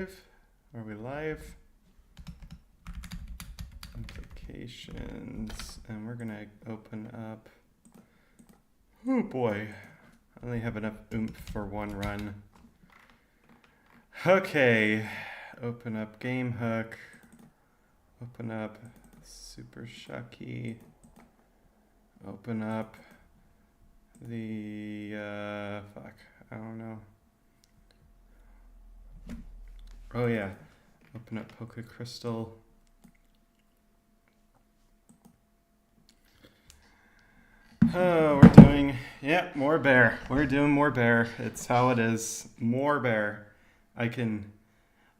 Are we live? Implications, and we're gonna open up. Oh boy, I only have enough oomph for one run. Okay, open up game hook. Open up super shucky. Open up the fuck, I don't know. Oh yeah, open up Poke Crystal. Oh, we're doing, yeah, more bear. We're doing more bear. It's how it is. More bear. I can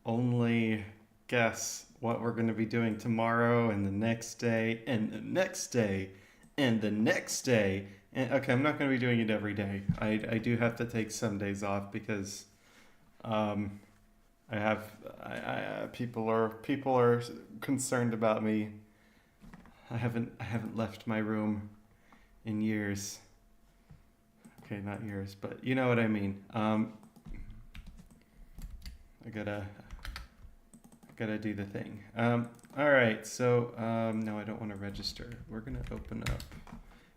only guess what we're going to be doing tomorrow and the next day and the next day and the next day. And okay, I'm not going to be doing it every day. I do have to take some days off because people are concerned about me. I haven't left my room in years. Okay, not years, but you know what I mean. I gotta do the thing. All right, so no, I don't want to register. We're gonna open up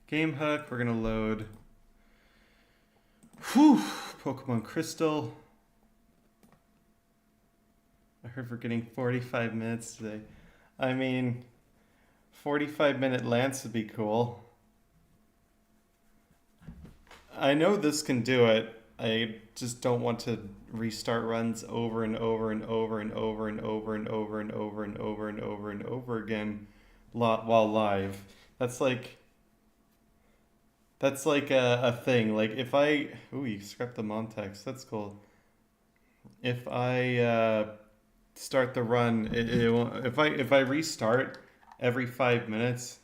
game hook. We're gonna load Pokemon Crystal. I heard we're getting 45 minutes today. I mean, 45-minute Lance would be cool. I know this can do it. I just don't want to restart runs over and over and over and over and over and over and over and over and over and over again while live. That's like a thing. Like if I you scrapped the Montex. That's cool. If I start the run, it won't, if I restart every 5 minutes,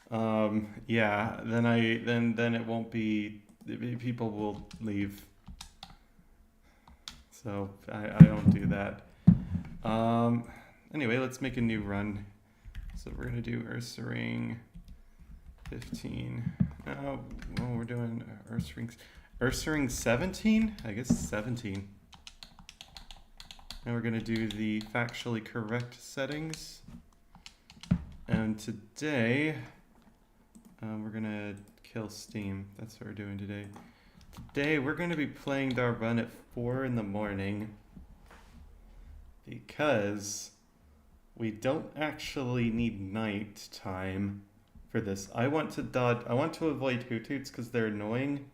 yeah, then it won't be, people will leave. So I don't do that. Anyway, let's make a new run. So we're gonna do Ursaring 15. Oh, well, we're doing Ursaring 17? I guess 17. Now we're gonna do the factually correct settings. And today, we're gonna kill Steam. That's what we're doing today. Today we're gonna be playing our run at 4 in the morning because we don't actually need night time for this. I want to avoid Hoothoots because they're annoying.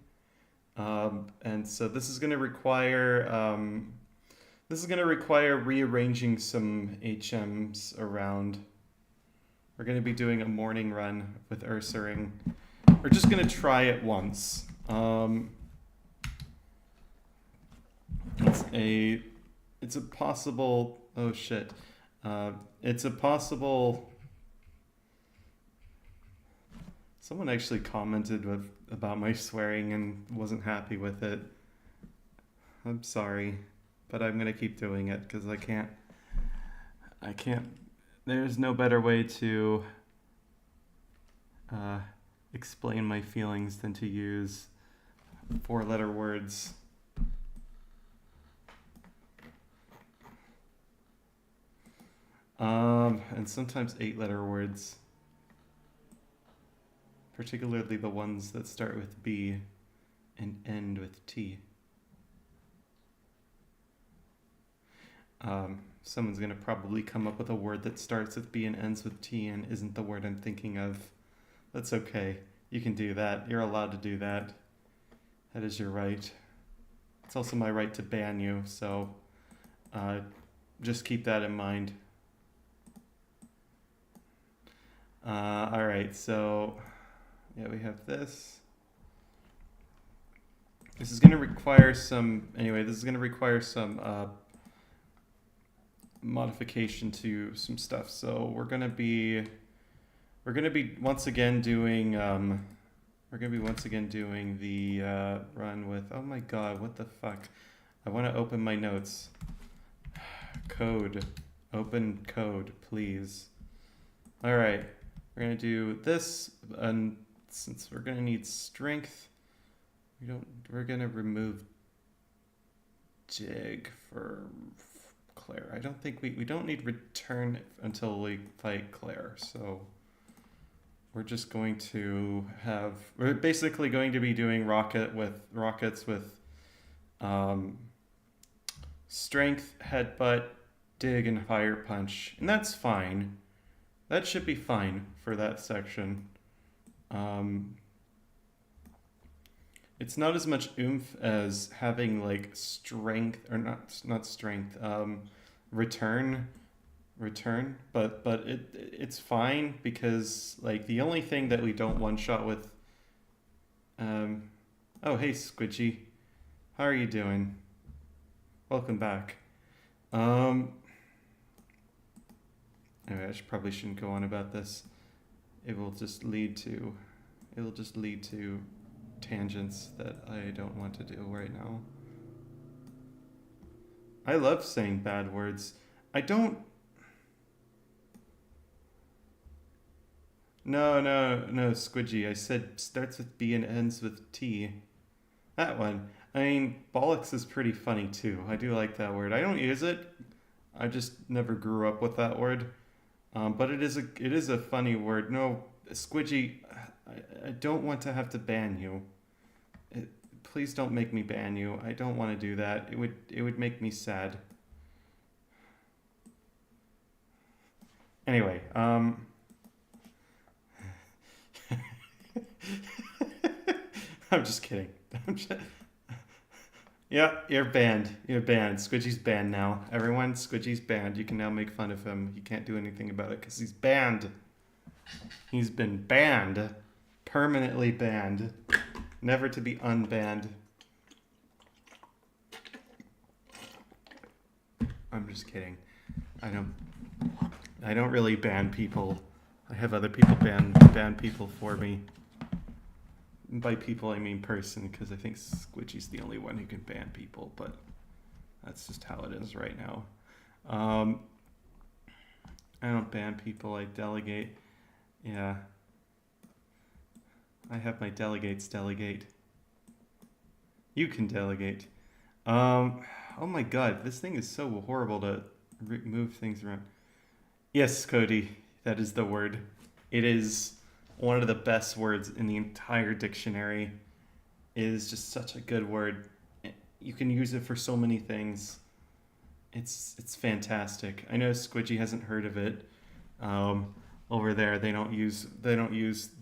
And so this is gonna require rearranging some HMs around. We're going to be doing a morning run with Ursaring. We're just going to try it once. It's a possible, oh shit. It's a possible, someone actually commented about my swearing and wasn't happy with it. I'm sorry, but I'm going to keep doing it because I can't, there's no better way to explain my feelings than to use 4-letter words. And sometimes 8-letter words, particularly the ones that start with B and end with T. Someone's going to probably come up with a word that starts with B and ends with T and isn't the word I'm thinking of. That's okay. You can do that. You're allowed to do that. That is your right. It's also my right to ban you, so just keep that in mind. Alright, so yeah, we have this. This is going to require some, modification to some stuff. So we're gonna be once again doing the run with, oh my god, what the fuck, I want to open my notes. Open code, please. All right, we're gonna do this, and since we're gonna need strength, we're gonna remove dig for Claire. I don't think we don't need return until we fight Claire. So we're just going to have, we're basically going to be doing rockets with strength, headbutt, dig, and fire punch, and that's fine. That should be fine for that section. It's not as much oomph as having like strength, or not strength, return, but it's fine because like the only thing that we don't one shot with. Oh hey Squidgy, how are you doing? Welcome back. Anyway, I probably shouldn't go on about this. It will just lead to tangents that I don't want to do right now. I love saying bad words. I don't. No, Squidgy. I said starts with B and ends with T. That one. I mean, bollocks is pretty funny too. I do like that word. I don't use it. I just never grew up with that word. But it is a funny word. No, Squidgy, I don't want to have to ban you. Please don't make me ban you. I don't want to do that. It would make me sad. Anyway, I'm just kidding. Yeah, you're banned. You're banned. Squidgy's banned now. Everyone, Squidgy's banned. You can now make fun of him. You can't do anything about it because he's banned. He's been banned. Permanently banned. Never to be unbanned. I'm just kidding. I don't really ban people. I have other people ban people for me. By people, I mean person, because I think Squidgy's the only one who can ban people, but that's just how it is right now. I don't ban people, I delegate. Yeah. I have my delegates delegate. You can delegate. Oh my god, this thing is so horrible to move things around. Yes, Cody, that is the word. It is one of the best words in the entire dictionary. It is just such a good word. You can use it for so many things. It's fantastic. I know Squidgy hasn't heard of it. Over there, they don't use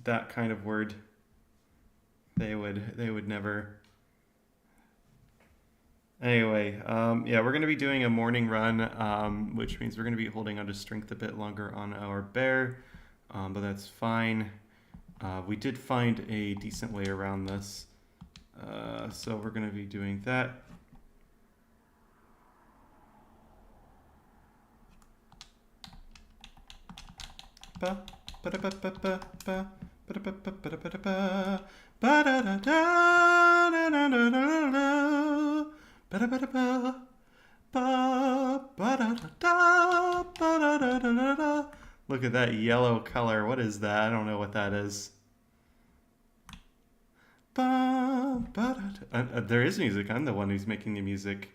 that kind of word. They would never. Anyway, yeah, we're gonna be doing a morning run, which means we're gonna be holding on to strength a bit longer on our bear, but that's fine. We did find a decent way around this, so we're gonna be doing that. Look at that yellow color. What is that? I don't know what that is. There is music. I'm the one who's making the music.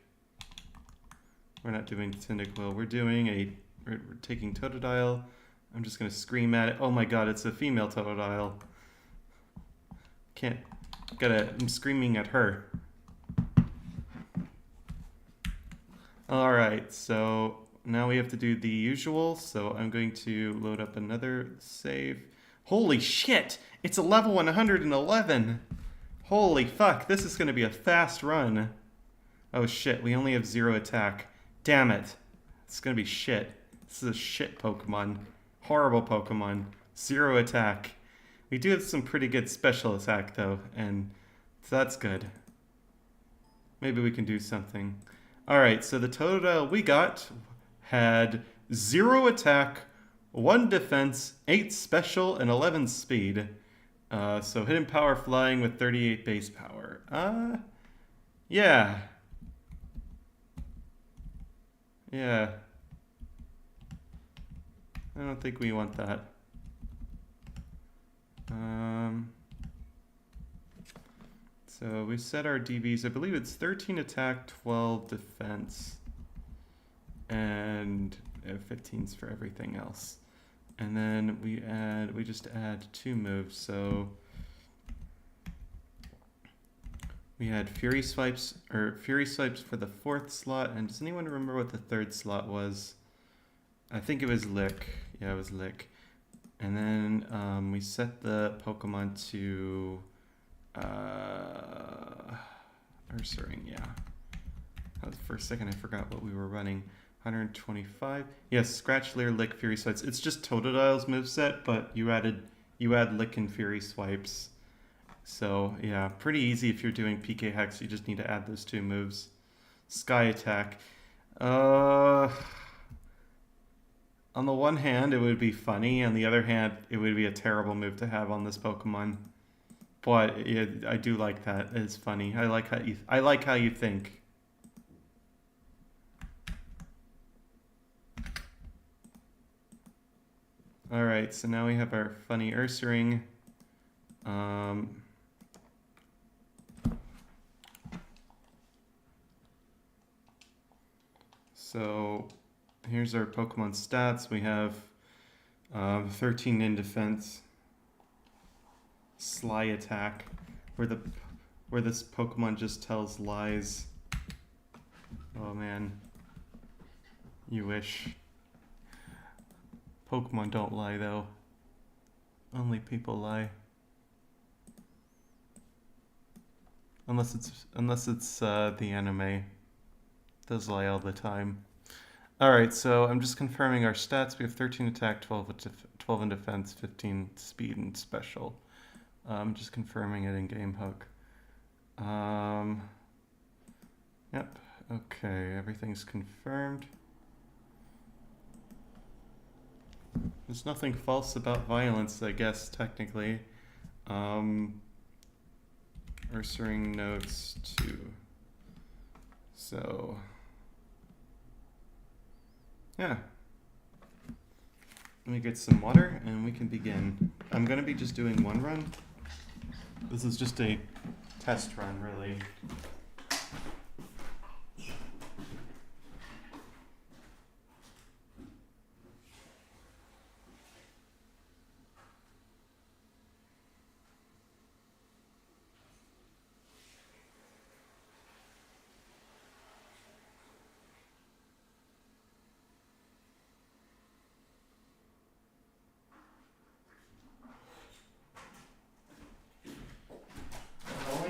We're not doing Tentacle. We're taking Totodile. I'm just gonna scream at it. Oh my god, it's a female Totodile. I'm screaming at her. Alright, so now we have to do the usual, so I'm going to load up another save. Holy shit! It's a level 111! Holy fuck, this is gonna be a fast run. Oh shit, we only have 0 attack. Damn it. It's gonna be shit. This is a shit Pokemon. Horrible Pokemon. 0 attack. We do have some pretty good special attack though, and that's good. Maybe we can do something. Alright, so the Totodile we got had 0 attack, 1 defense, 8 special, and 11 speed. So hidden power flying with 38 base power. Yeah. Yeah. I don't think we want that. Let's So we set our DVs, I believe it's 13 attack, 12 defense, and 15's for everything else. And then we just add 2 moves, so we had Fury Swipes for the 4th slot, and does anyone remember what the 3rd slot was? I think it was Lick. Yeah, it was Lick. And then we set the Pokemon to Ursaring, yeah. For a second I forgot what we were running. 125. Yes, Scratch, Leer, Lick, Fury Swipes. It's just Totodile's moveset, but you add Lick and Fury Swipes. So yeah, pretty easy if you're doing PK Hex. You just need to add those 2 moves. Sky Attack. On the one hand, it would be funny. On the other hand, it would be a terrible move to have on this Pokemon. But yeah, I do like that. It's funny. I like how you think. All right, so now we have our funny Ursaring. So here's our Pokemon stats. We have 13 in defense, Sly Attack, where this Pokemon just tells lies. Oh man, you wish. Pokemon don't lie though. Only people lie. Unless it's the anime. Does lie all the time. Alright, so I'm just confirming our stats. We have 13 attack, 12 in defense, 15 speed and special. I'm just confirming it in Game Hook. Yep, okay, everything's confirmed. There's nothing false about violence, I guess, technically. Ursaring notes 2. So, yeah. Let me get some water and we can begin. I'm going to be just doing 1 run. This is just a test run, really.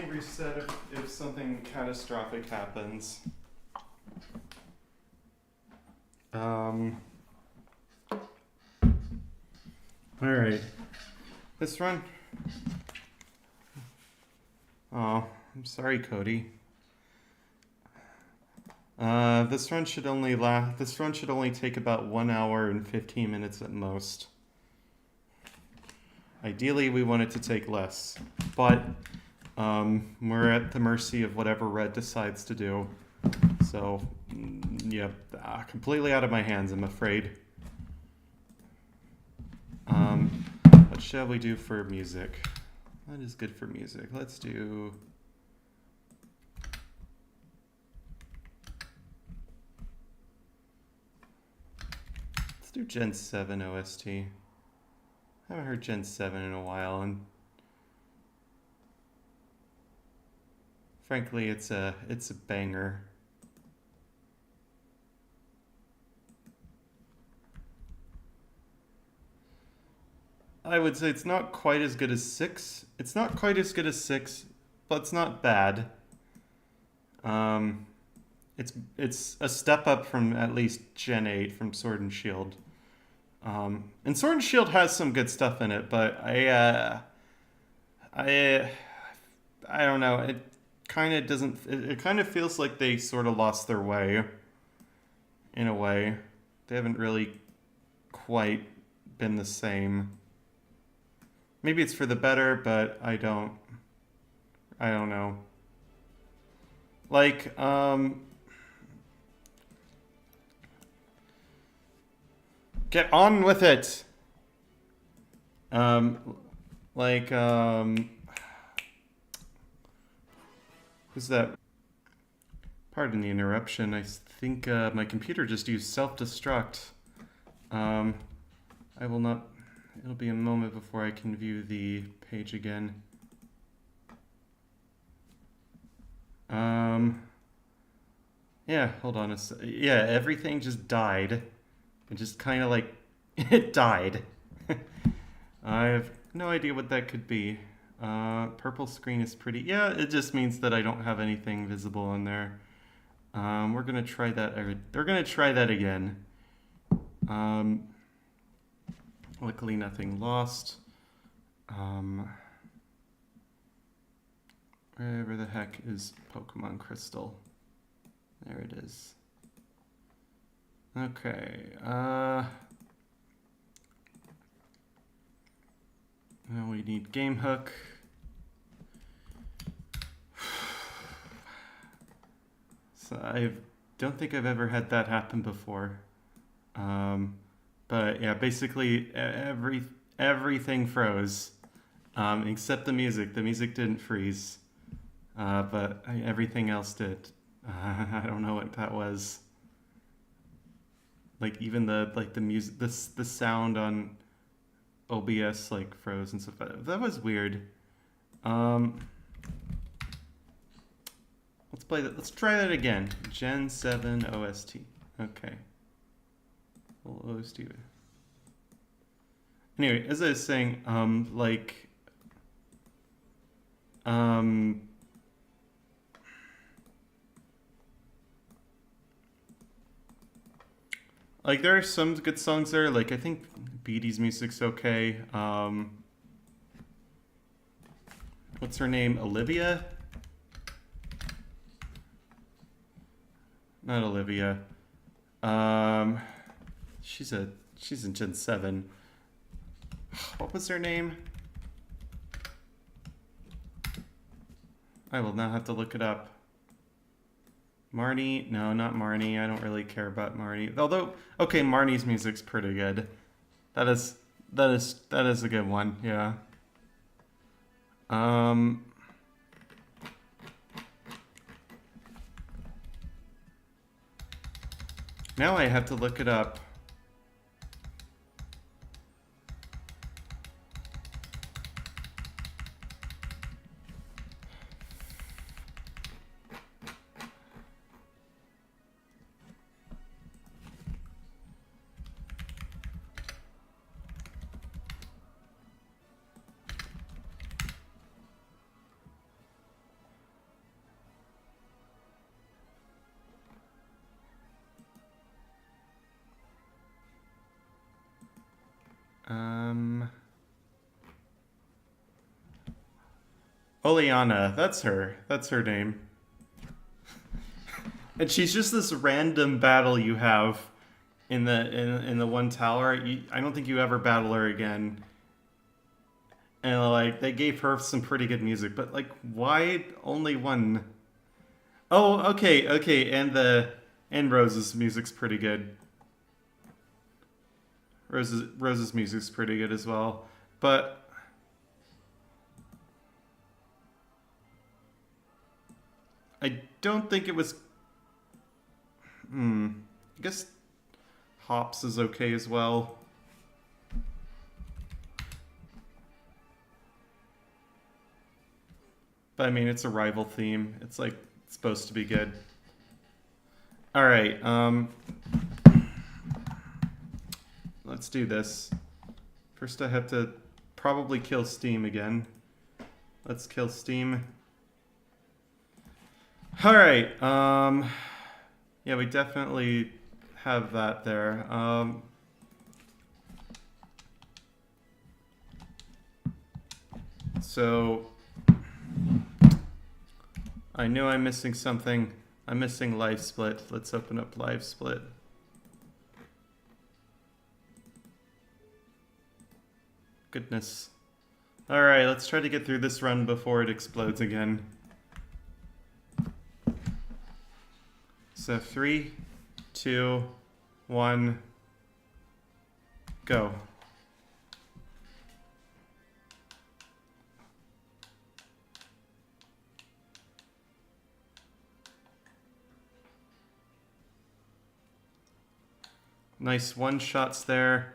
Reset if something catastrophic happens. Alright. This run. Oh, I'm sorry, Cody. This run should only take about 1 hour and 15 minutes at most. Ideally, we want it to take less, but we're at the mercy of whatever Red decides to do. So, yeah, completely out of my hands, I'm afraid. What shall we do for music? What is good for music? Let's do... Let's do Gen 7 OST. I haven't heard Gen 7 in a while, and frankly, it's a banger. I would say it's not quite as good as 6. It's not quite as good as 6, but it's not bad. It's a step up from at least Gen 8 from Sword and Shield. And Sword and Shield has some good stuff in it, but I don't know. It kind of doesn't. It kind of feels like they sort of lost their way. In a way, they haven't really quite been the same. Maybe it's for the better, but I don't know. Like, get on with it. Was that? Pardon the interruption. I think my computer just used self-destruct. I will not. It'll be a moment before I can view the page again. Yeah, hold on yeah, everything just died. It just kind of like, it died. I have no idea what that could be. Purple screen is pretty, yeah, it just means that I don't have anything visible on there. We're gonna try that, they're gonna try that again. Luckily nothing lost. Wherever the heck is Pokemon Crystal? There it is. Okay, now we need game hook. So I don't think I've ever had that happen before. But yeah, basically everything froze, except the music. The music didn't freeze, but everything else did. I don't know what that was. Like even the music, the sound on OBS like froze and stuff. That was weird. Let's play that. Let's try that again. Gen 7 OST. Okay. We'll OST. Anyway, as I was saying, like there are some good songs there. Like I think Beatty's music's okay. What's her name? Olivia? Not Olivia. She's in Gen 7. What was her name? I will now have to look it up. Marnie? No, not Marnie. I don't really care about Marnie. Although, okay, Marnie's music's pretty good. That is a good one. Yeah. Now I have to look it up. Oleana, that's her. That's her name. And she's just this random battle you have in the one tower. I don't think you ever battle her again. And like they gave her some pretty good music, but like why only one? Oh, okay, and Rose's music's pretty good. Rose's music's pretty good as well, but I don't think it was. I guess Hops is okay as well. But I mean, it's a rival theme. It's like it's supposed to be good. All right, let's do this. First, I have to probably kill Steam again. Let's kill Steam. All right. Yeah, we definitely have that there. So I know I'm missing something. I'm missing Live Split. Let's open up Live Split. Goodness. All right, let's try to get through this run before it explodes again. So 3, 2, 1, go. Nice one-shots there.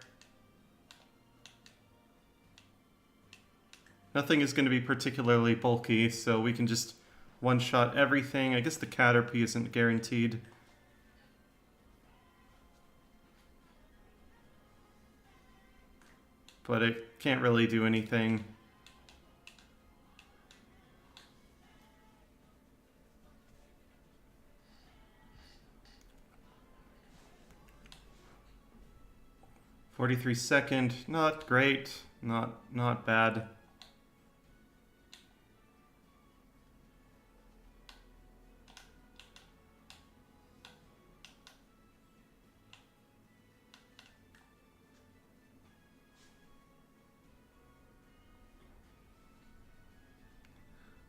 Nothing is going to be particularly bulky, so we can just one-shot everything. I guess the Caterpie isn't guaranteed. But it can't really do anything. .43 second, not great, not bad.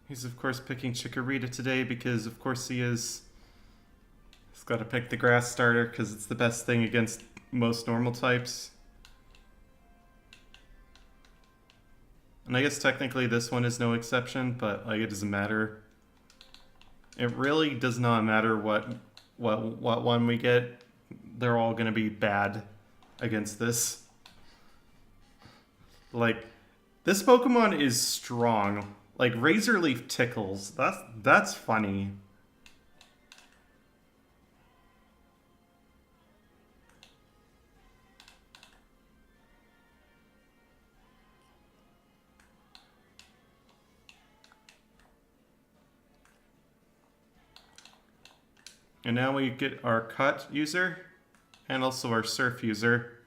He's of course picking Chikorita today because of course he is. He's got to pick the grass starter because it's the best thing against most normal types. And I guess technically this one is no exception, but like it doesn't matter. It really does not matter what one we get. They're all gonna be bad against this. Like, this Pokemon is strong. Like Razor Leaf tickles. That's funny. And now we get our Cut user and also our Surf user.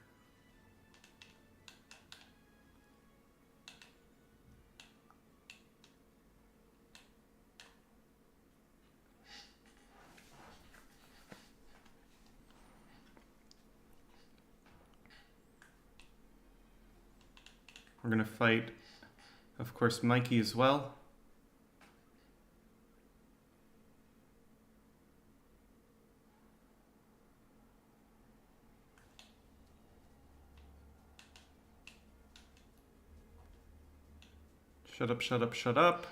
We're going to fight, of course, Mikey as well. Shut up, shut up, shut up.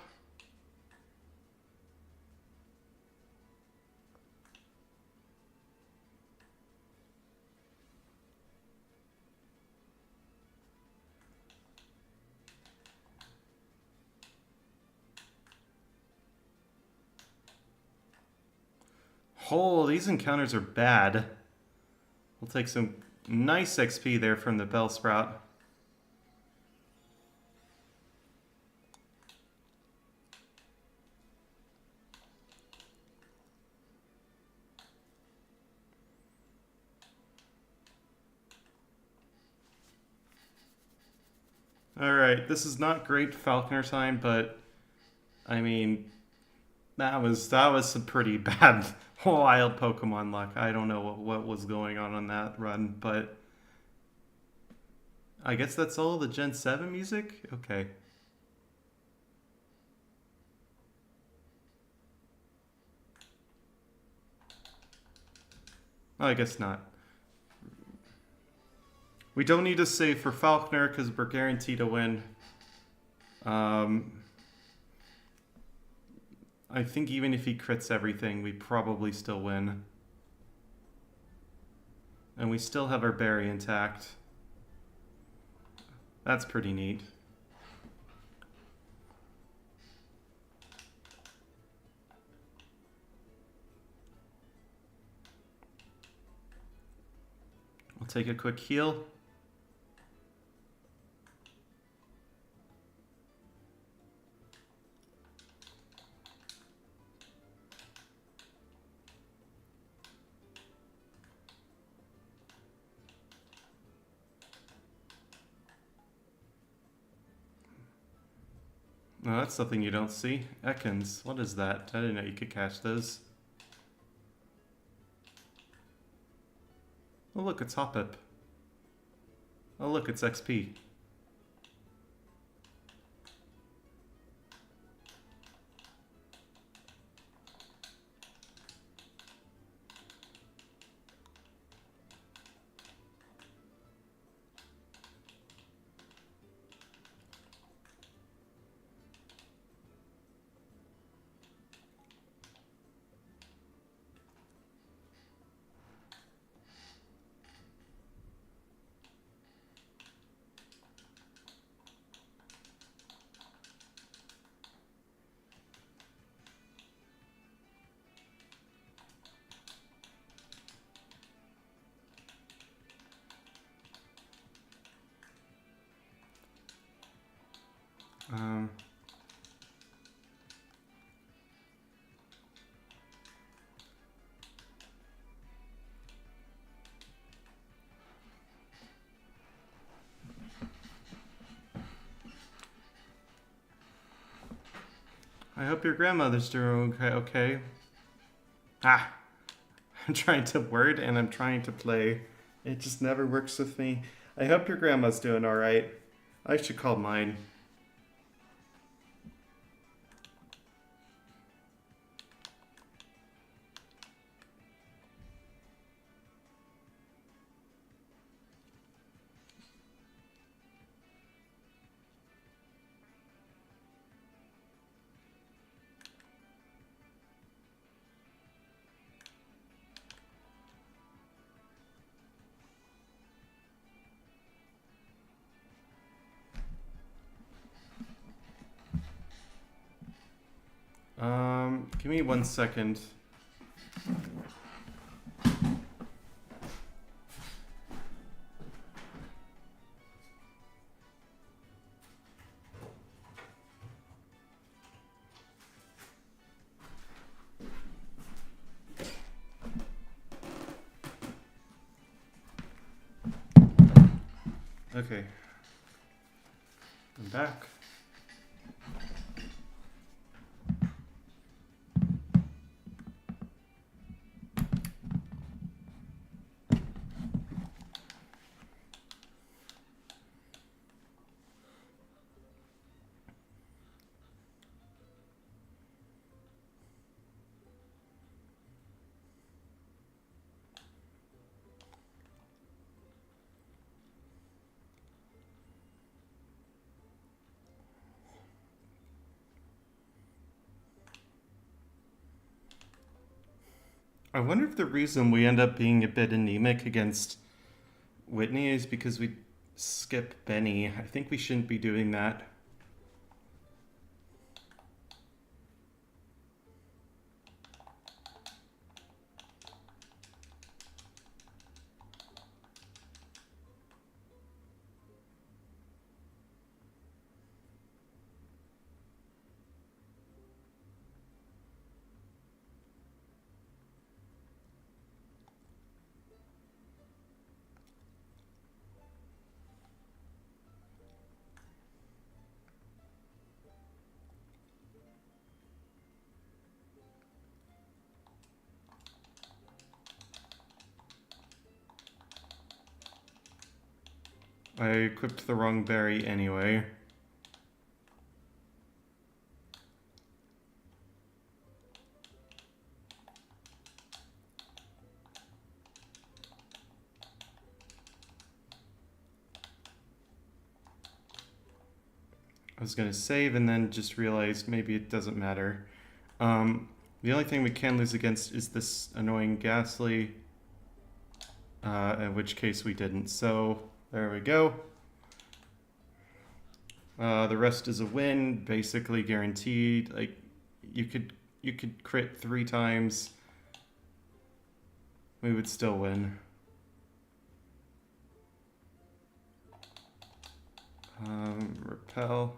Oh, these encounters are bad. We'll take some nice XP there from the Bellsprout. Alright, this is not great Falconer time, but I mean, that was some pretty bad wild Pokemon luck. I don't know what was going on that run, but I guess that's all the Gen 7 music? Okay. I guess not. We don't need to save for Falconer because we're guaranteed to win. I think even if he crits everything, we probably still win. And we still have our berry intact. That's pretty neat. I'll take a quick heal. No, that's something you don't see. Ekans, what is that? I didn't know you could catch those. Oh look, it's Hoppip. Oh look, it's XP. I hope your grandmother's doing okay. Ah, I'm trying to word and I'm trying to play. It just never works with me. I hope your grandma's doing alright. I should call mine. Give me 1 second. Okay. I'm back. I wonder if the reason we end up being a bit anemic against Whitney is because we skip Benny. I think we shouldn't be doing that. I equipped the wrong berry anyway. I was going to save and then just realized maybe it doesn't matter. The only thing we can lose against is this annoying Ghastly, in which case we didn't. So there we go. The rest is a win, basically guaranteed. Like you could crit 3 times, we would still win. Repel.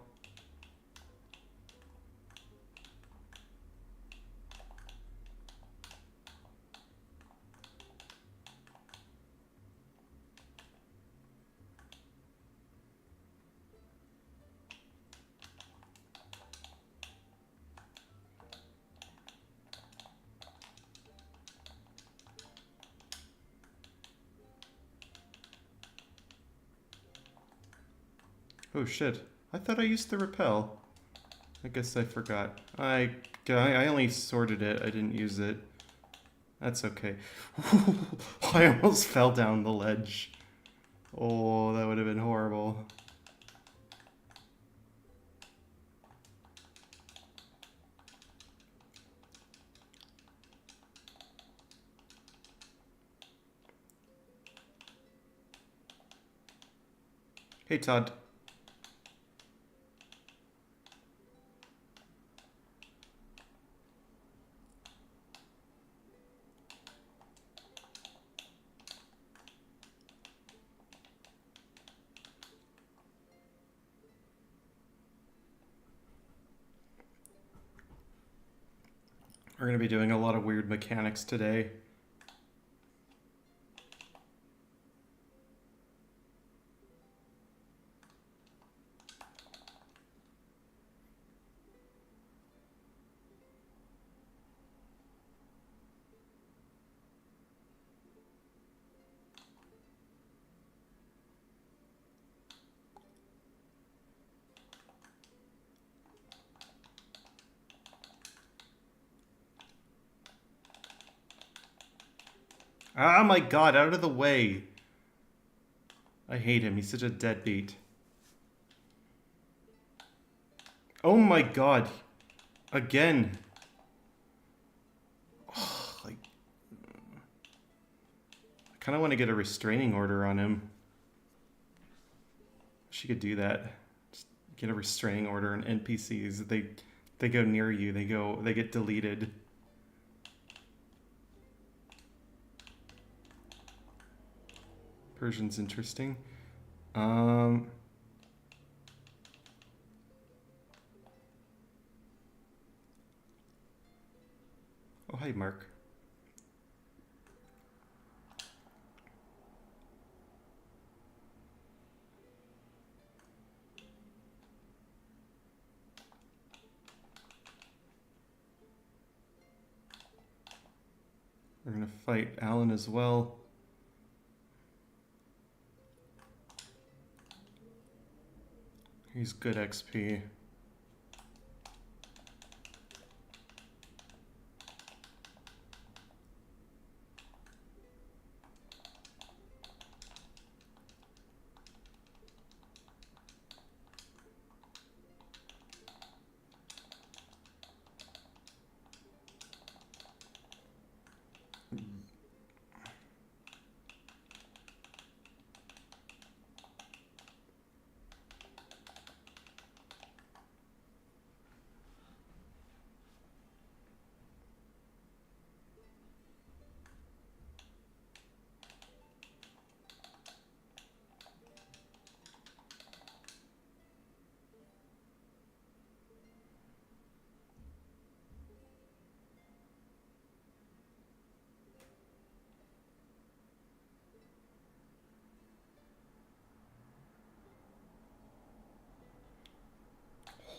Oh shit, I thought I used the repel. I guess I forgot. I only sorted it, I didn't use it. That's okay. I almost fell down the ledge. Oh, that would have been horrible. Hey, Todd. We're going to be doing a lot of weird mechanics today. Oh my god, out of the way. I hate him. He's such a deadbeat. Oh my god. Again. Oh, like, I kind of want to get a restraining order on him. She could do that. Just get a restraining order on NPCs. They go near you. They get deleted. Persian's interesting. Oh, hi, Mark. We're gonna fight Alan as well. He's good XP.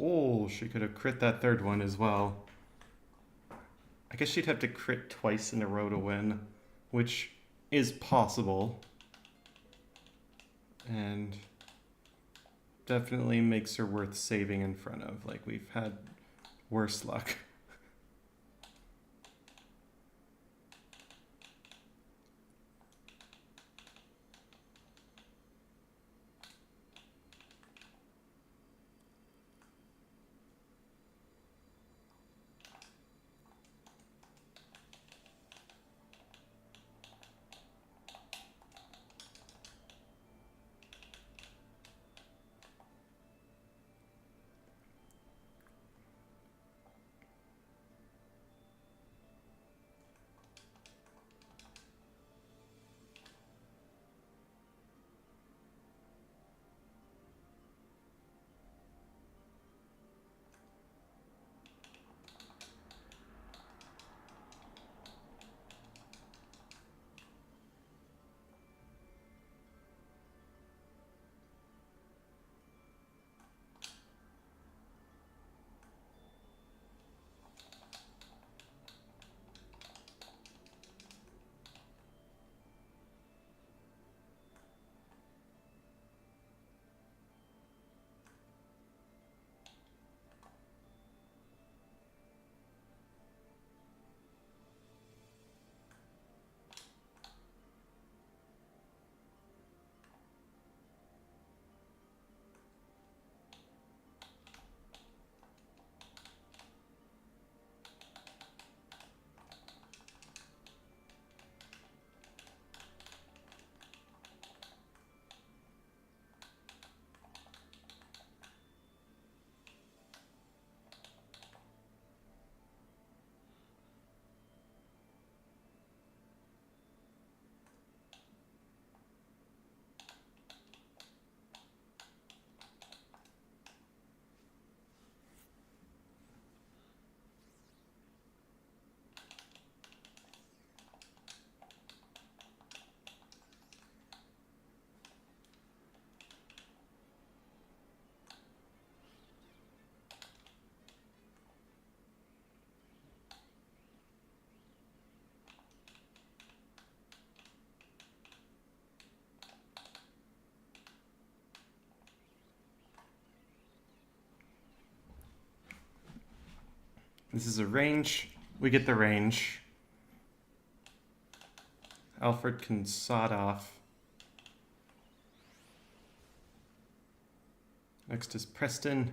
Oh, she could have crit that third one as well. I guess she'd have to crit twice in a row to win, which is possible. And definitely makes her worth saving in front of. Like, we've had worse luck. This is a range. We get the range. Alfred can sod off. Next is Preston.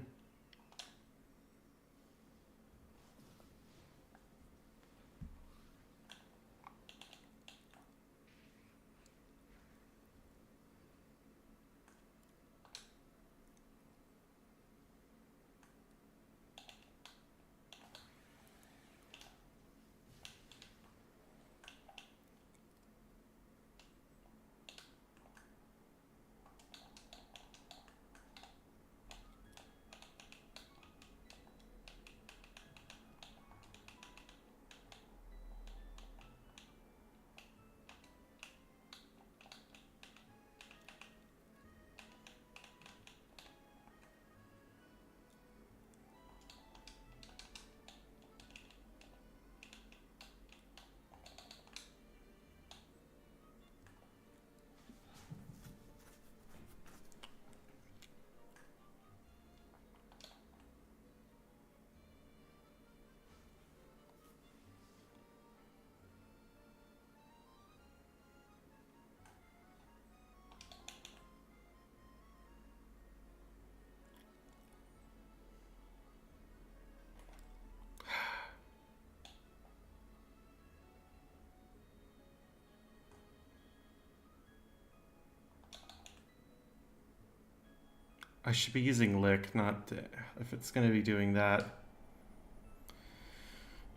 I should be using lick, not if it's going to be doing that.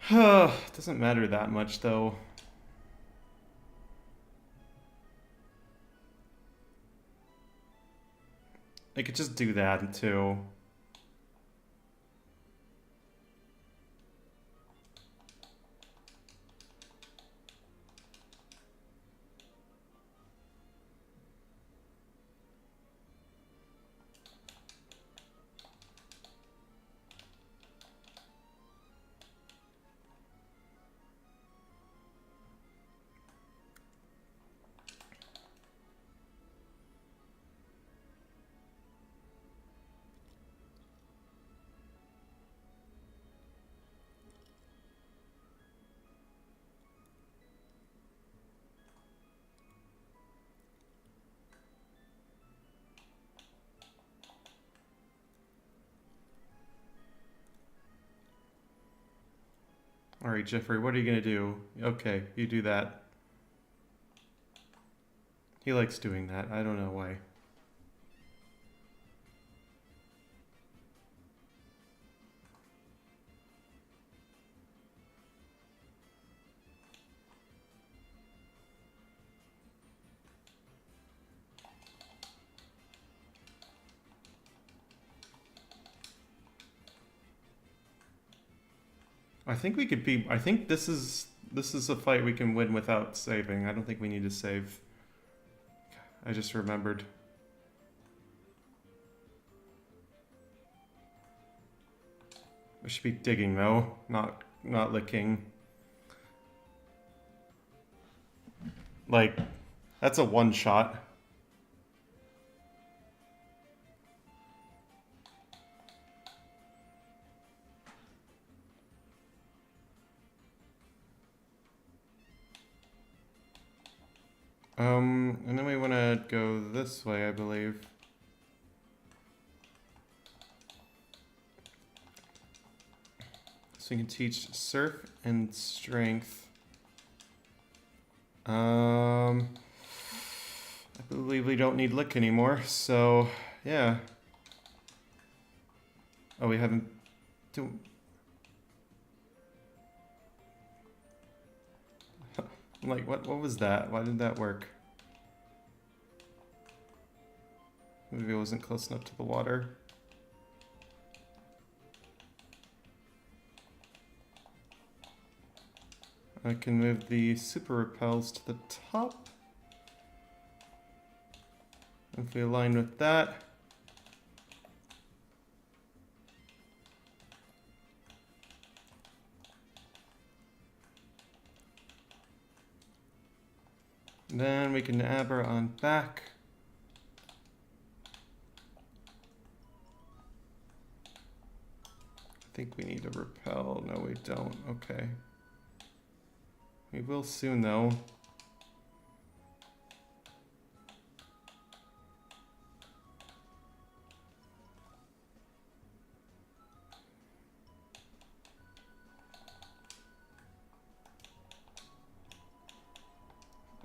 It doesn't matter that much though. I could just do that too. All right, Jeffrey, what are you going to do? Okay, you do that. He likes doing that. I don't know why. I think we could be. I think this is a fight we can win without saving. I don't think we need to save. I just remembered. We should be digging though, not licking. Like, that's a one shot. And then we want to go this way, I believe. So we can teach surf and strength. I believe we don't need lick anymore, so yeah. Oh, we haven't. I'm like, what was that? Why did that work? Maybe I wasn't close enough to the water. I can move the super repels to the top. If we align with that. Then we can aber on back. I think we need to repel. No, we don't. Okay. We will soon, though.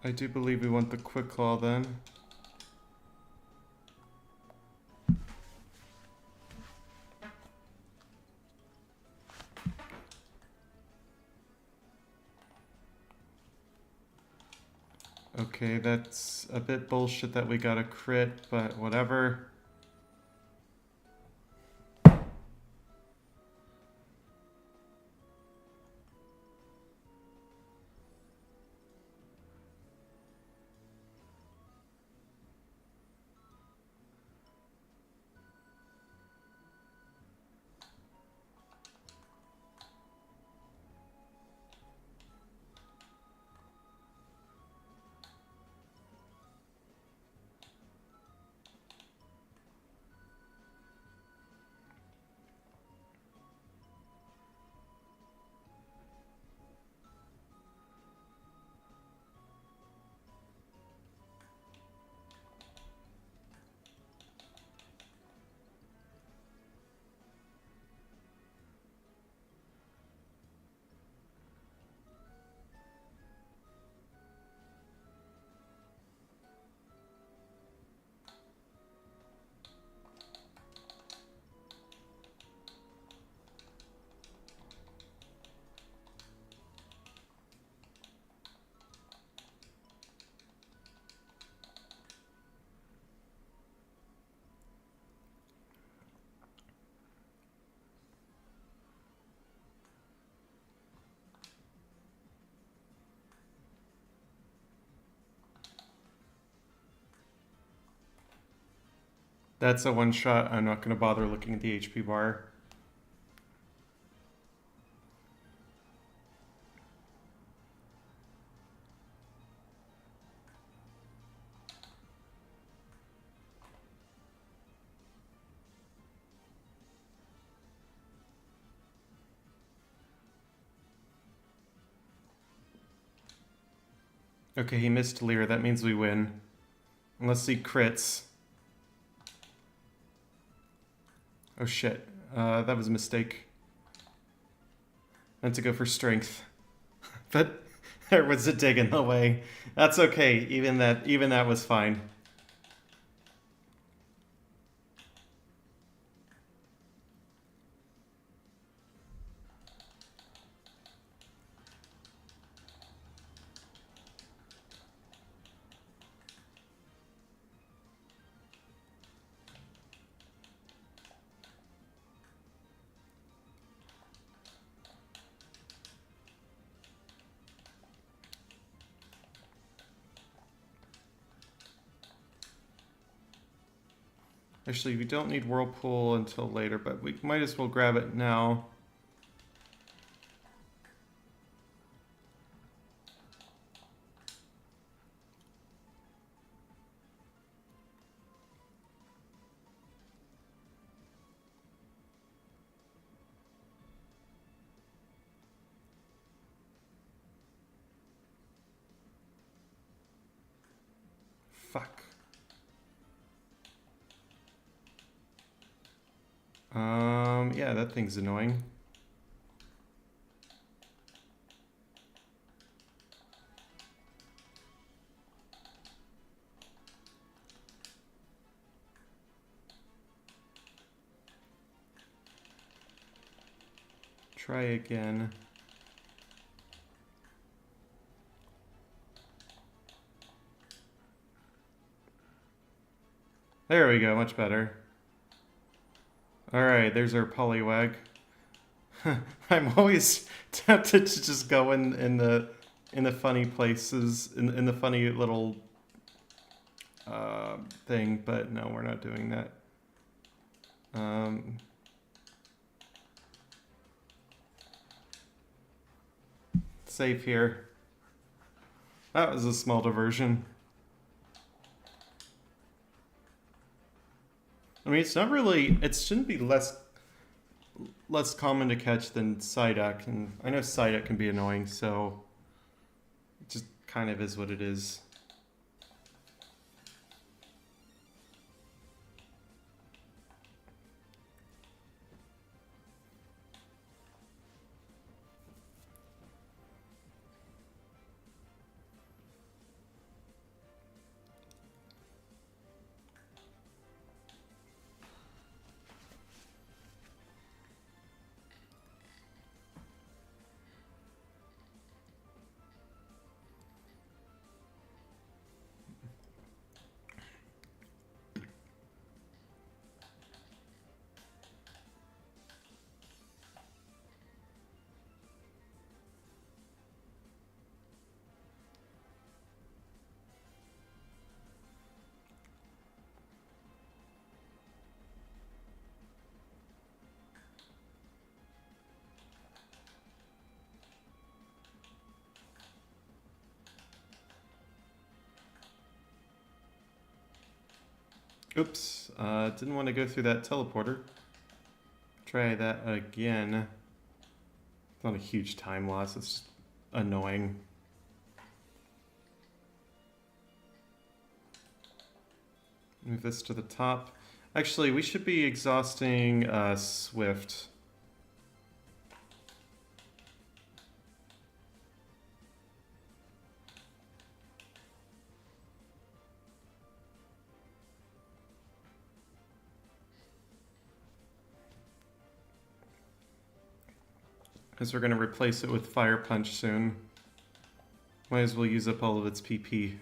I do believe we want the quick claw then. Okay, that's a bit bullshit that we got a crit, but whatever. That's a one shot. I'm not going to bother looking at the HP bar. Okay, he missed Lear. That means we win. Unless he crits. Oh shit. That was a mistake. Meant to go for strength. But there was a dig in the way. That's okay. Even that was fine. Actually, we don't need Whirlpool until later, but we might as well grab it now. Fuck. Yeah, that thing's annoying. Try again. There we go, much better. Alright, there's our Poliwag. I'm always tempted to just go in the funny places, in the funny little thing, but no, we're not doing that. Save here. That was a small diversion. I mean, it's not really, it shouldn't be less common to catch than Psyduck, and I know Psyduck can be annoying, so it just kind of is what it is. Oops, didn't want to go through that teleporter. Try that again. It's not a huge time loss, it's just annoying. Move this to the top. Actually, we should be exhausting Swift. Because we're going to replace it with Fire Punch soon. Might as well use up all of its PP.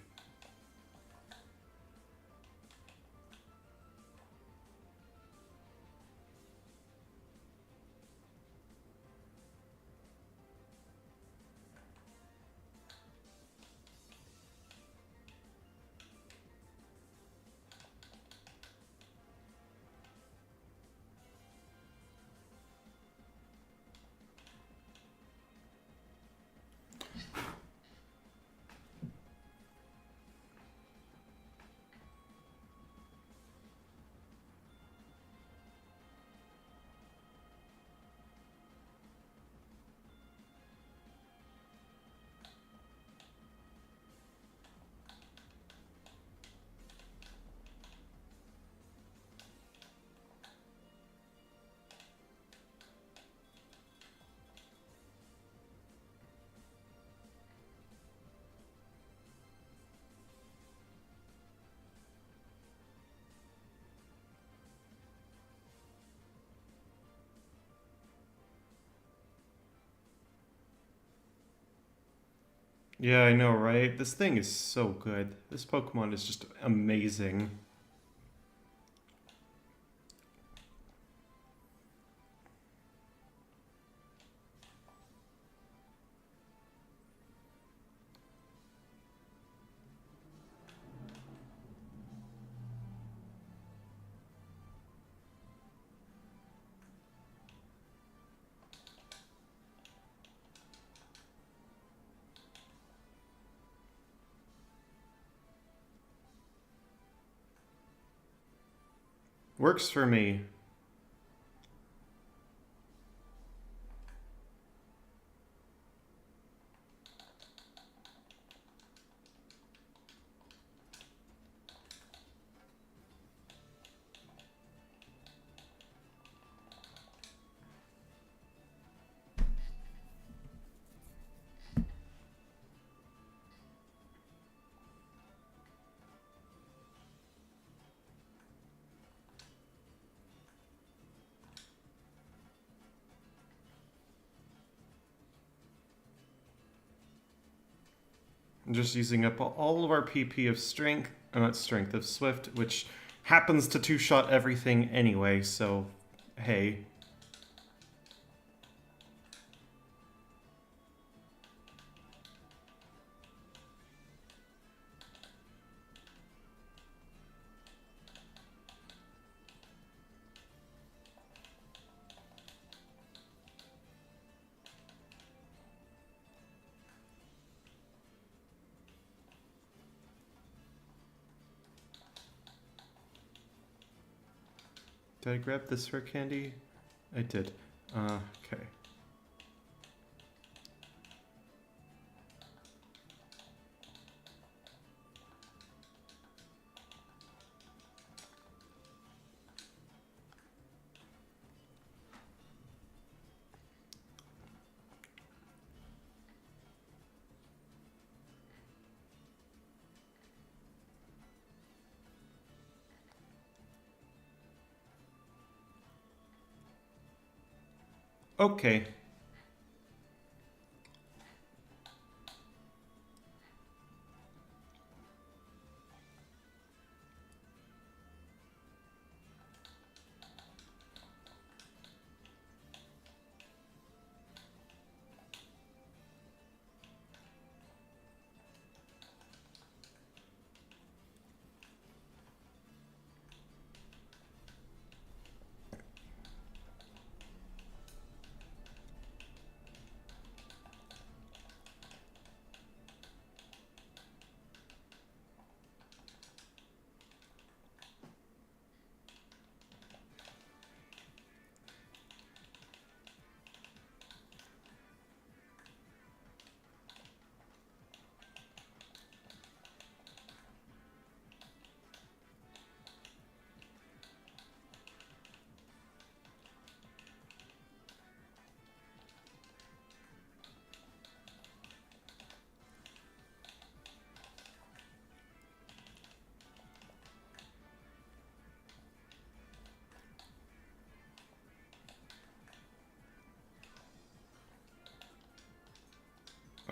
Yeah, I know, right? This thing is so good. This Pokemon is just amazing. Works for me. I'm just using up all of our PP of strength, not strength, of Swift, which happens to two-shot everything anyway, so hey. Did I grab this rare candy? I did. Okay. Okay.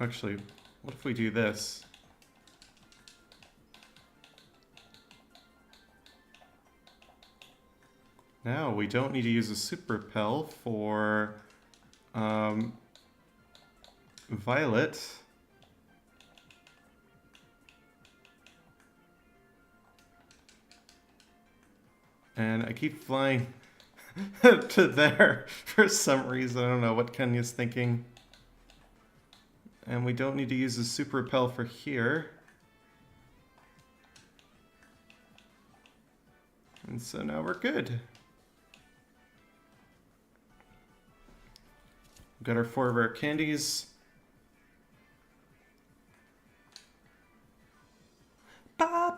Actually, what if we do this? Now we don't need to use a super repel for Violet. And I keep flying to there for some reason. I don't know what Kenya's thinking. And we don't need to use a super repel for here. And so now we're good. We've got our 4 rare candies. I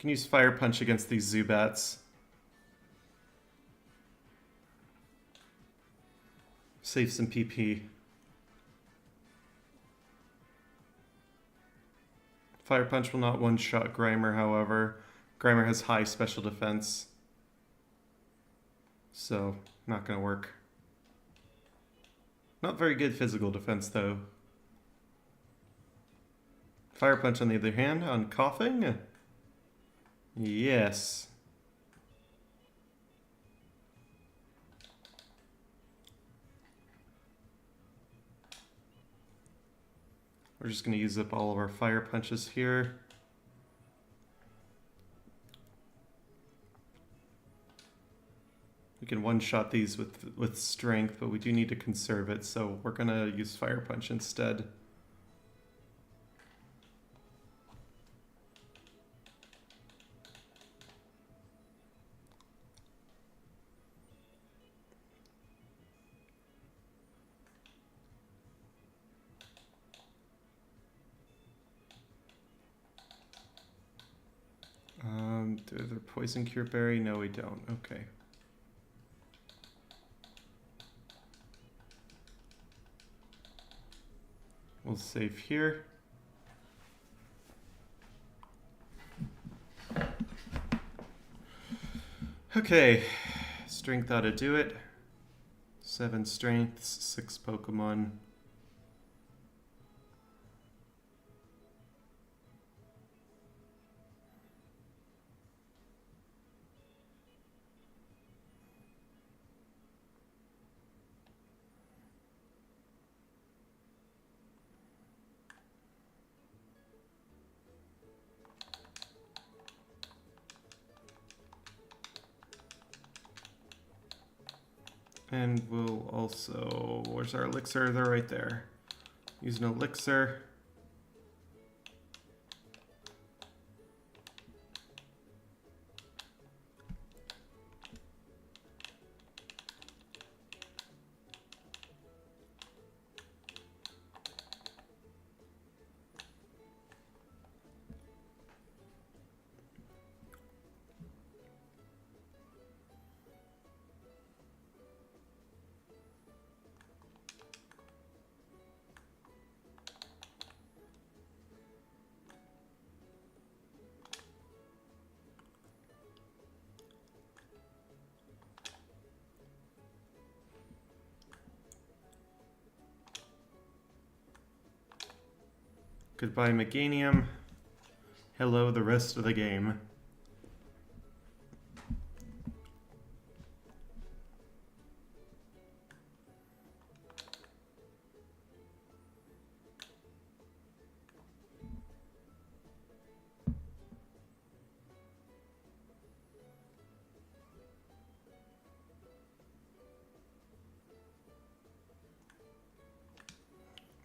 can use Fire Punch against these Zubats. Save some PP. Fire Punch will not one-shot Grimer, however. Grimer has high special defense. So, not gonna work. Not very good physical defense, though. Fire Punch, on the other hand, on Coughing. Yes. We're just going to use up all of our Fire Punches here. We can one-shot these with Strength, but we do need to conserve it, so we're going to use Fire Punch instead. Do the Poison Cure Berry? No, we don't. Okay. We'll save here. Okay. Strength ought to do it. 7 strengths, 6 Pokemon. And we'll also, where's our elixir? They're right there. Use an elixir. Goodbye, Meganium. Hello, the rest of the game.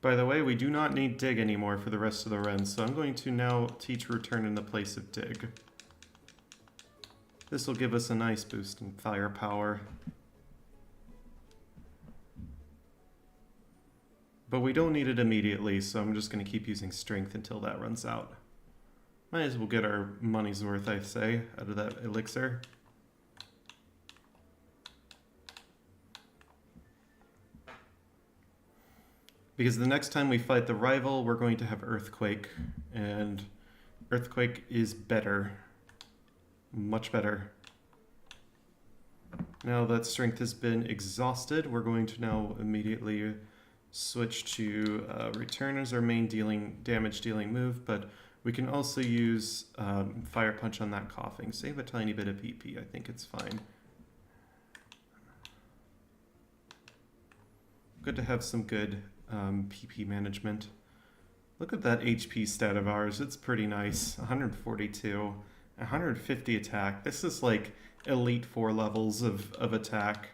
By the way, we do not need Dig anymore for the rest of the run, so I'm going to now teach Return in the place of Dig. This will give us a nice boost in firepower. But we don't need it immediately, so I'm just going to keep using Strength until that runs out. Might as well get our money's worth, I say, out of that elixir. Because the next time we fight the rival, we're going to have Earthquake, and Earthquake is better. Much better. Now that strength has been exhausted, we're going to now immediately switch to Return as our main damage dealing move, but we can also use Fire Punch on that coughing. Save a tiny bit of PP, I think it's fine. Good to have some good PP management. Look at that HP stat of ours, it's pretty nice. 142, 150 attack. This is like Elite 4 levels of attack.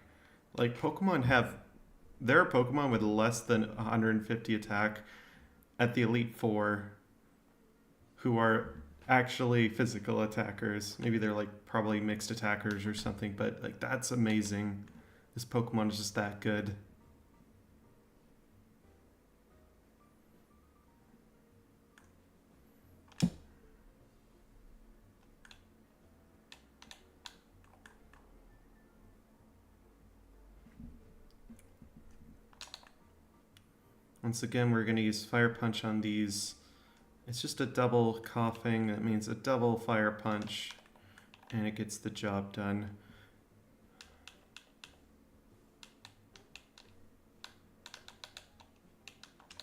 Like there are Pokemon with less than 150 attack at the Elite 4 who are actually physical attackers. Maybe they're like probably mixed attackers or something, but like that's amazing. This Pokemon is just that good. Once again, we're going to use Fire Punch on these. It's just a double coughing. That means a double Fire Punch, and it gets the job done.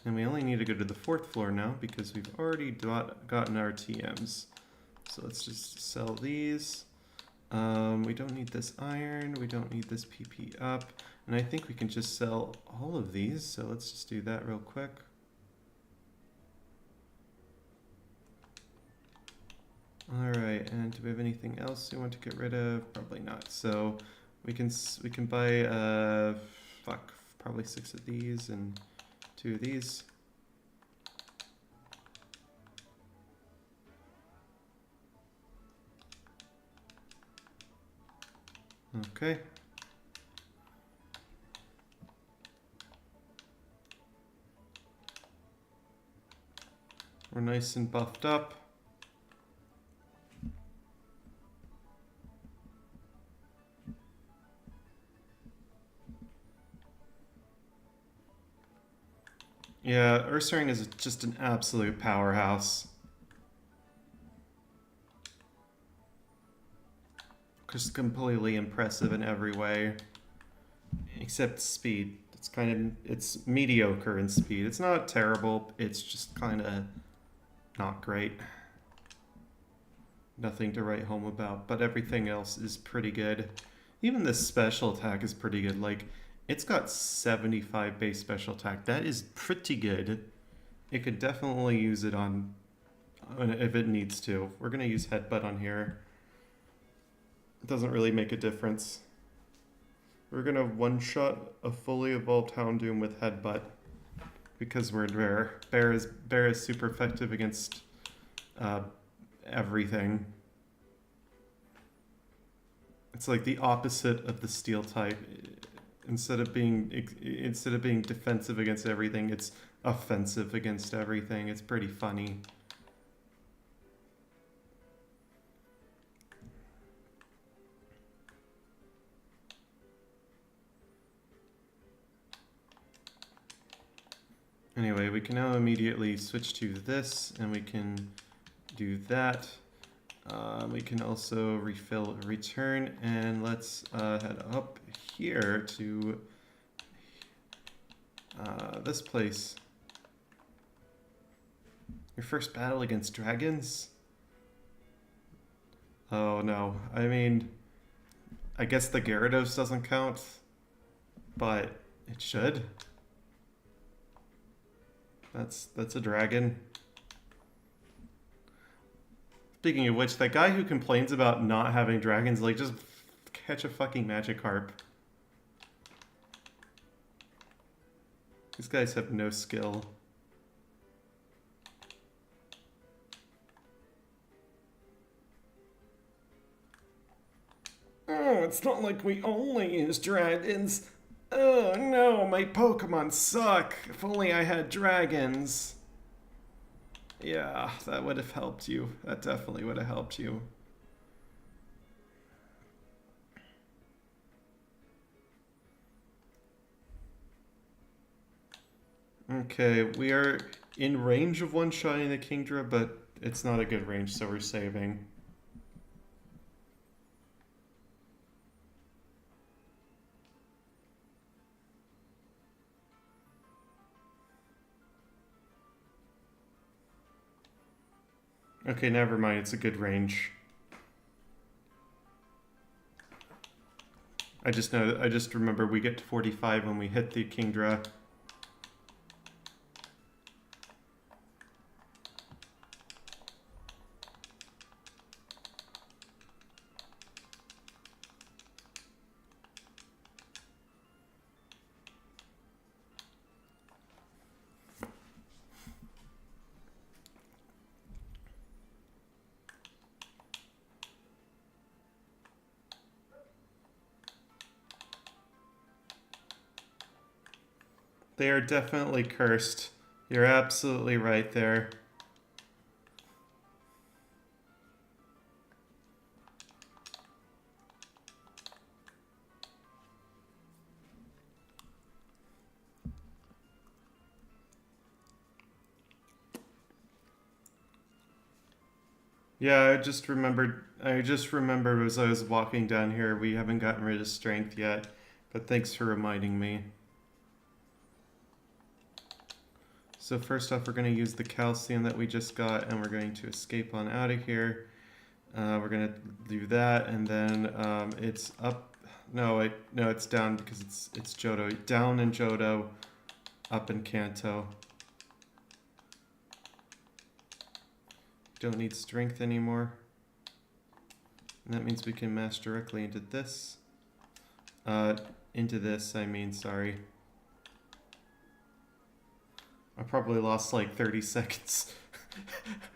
And we only need to go to the 4th floor now because we've already gotten our TMs. So let's just sell these. We don't need this iron. We don't need this PP up. And I think we can just sell all of these. So let's just do that real quick. All right, and do we have anything else we want to get rid of? Probably not. So we can buy probably 6 of these and 2 of these. Okay. We're nice and buffed up. Yeah, Ursaring is just an absolute powerhouse. Just completely impressive in every way, except speed. It's mediocre in speed. It's not terrible, it's just kind of not great. Nothing to write home about, but everything else is pretty good. Even this special attack is pretty good. Like, it's got 75 base special attack. That is pretty good. It could definitely use it on if it needs to. We're going to use Headbutt on here. It doesn't really make a difference. We're going to one-shot a fully evolved Houndoom with Headbutt because we're Bear. Bear is super effective against everything. It's like the opposite of the Steel type. Instead of being defensive against everything, it's offensive against everything. It's pretty funny. Anyway, we can now immediately switch to this, and we can do that. We can also refill return, and let's head up here to this place. Your first battle against dragons? Oh no, I mean, I guess the Gyarados doesn't count, but it should. That's a dragon. Speaking of which, that guy who complains about not having dragons, like, just catch a fucking Magikarp. These guys have no skill. Oh, it's not like we only use dragons. Oh no, my Pokemon suck. If only I had dragons. Yeah, that would have helped you. That definitely would have helped you. Okay, we are in range of one-shotting the Kingdra, but it's not a good range, so we're saving. Okay, never mind, it's a good range. I just remember we get to 45 when we hit the Kingdra. They are definitely cursed. You're absolutely right there. Yeah, I just remembered as I was walking down here, we haven't gotten rid of strength yet, but thanks for reminding me. So first off, we're going to use the calcium that we just got, and we're going to escape on out of here. We're going to do that, and then it's up. No, it's down because it's Johto. Down in Johto, up in Kanto. Don't need strength anymore. And that means we can mash directly into this. Into this, I mean, sorry. I probably lost like 30 seconds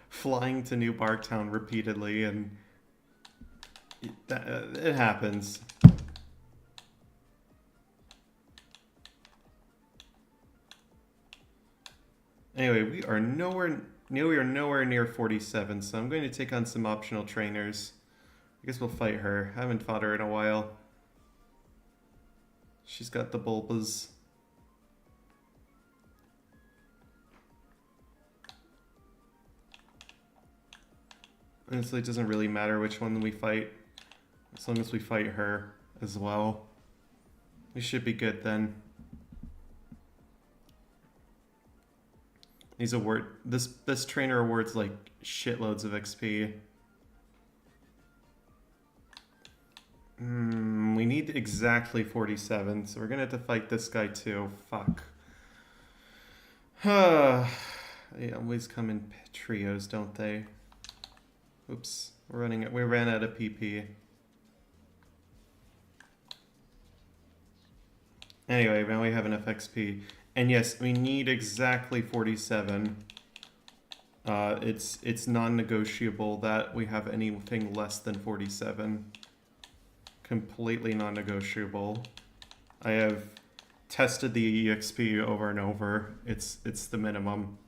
flying to New Barktown repeatedly, and it happens. Anyway, we are nowhere near 47, so I'm going to take on some optional trainers. I guess we'll fight her. I haven't fought her in a while. She's got the Bulbas. Honestly, it doesn't really matter which one we fight, as long as we fight her as well. We should be good then. This trainer awards like shitloads of XP. We need exactly 47, so we're gonna have to fight this guy too. Fuck. They always come in trios, don't they? Oops, we ran out of PP. Anyway, now we have enough XP. And yes, we need exactly 47. It's non-negotiable that we have anything less than 47. Completely non-negotiable. I have tested the EXP over and over. It's the minimum.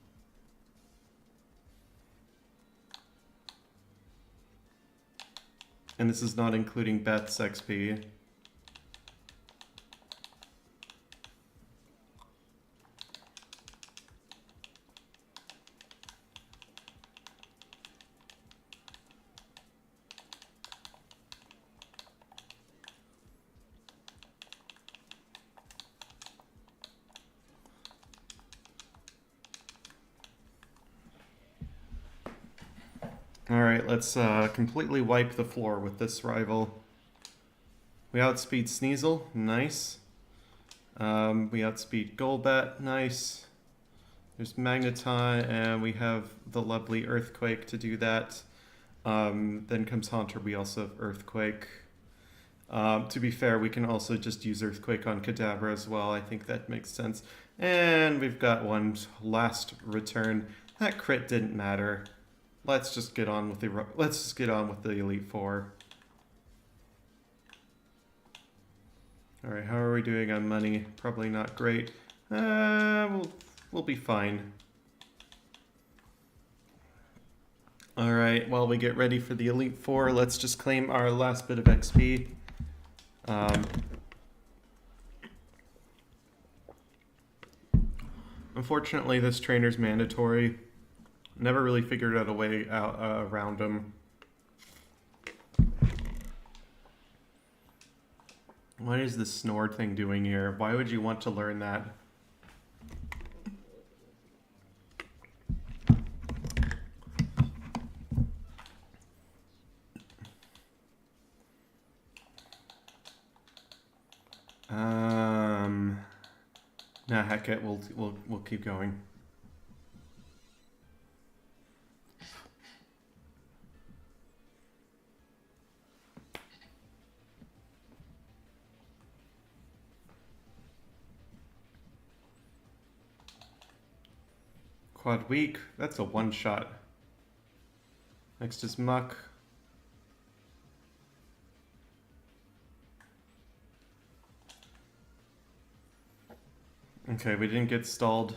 And this is not including Beth's XP. Alright, let's completely wipe the floor with this rival. We outspeed Sneasel, nice. We outspeed Golbat, nice. There's Magneton, and we have the lovely Earthquake to do that. Then comes Haunter, we also have Earthquake. To be fair, we can also just use Earthquake on Kadabra as well. I think that makes sense. And we've got one last return. That crit didn't matter. Let's just get on with the Elite Four. All right, how are we doing on money? Probably not great. We'll be fine. All right, while we get ready for the Elite Four, let's just claim our last bit of XP. Unfortunately, this trainer's mandatory. Never really figured out a way out around him. What is this snore thing doing here? Why would you want to learn that? Nah, heck it. We'll keep going. Quad weak. That's a one shot. Next is Muck. Okay, we didn't get stalled.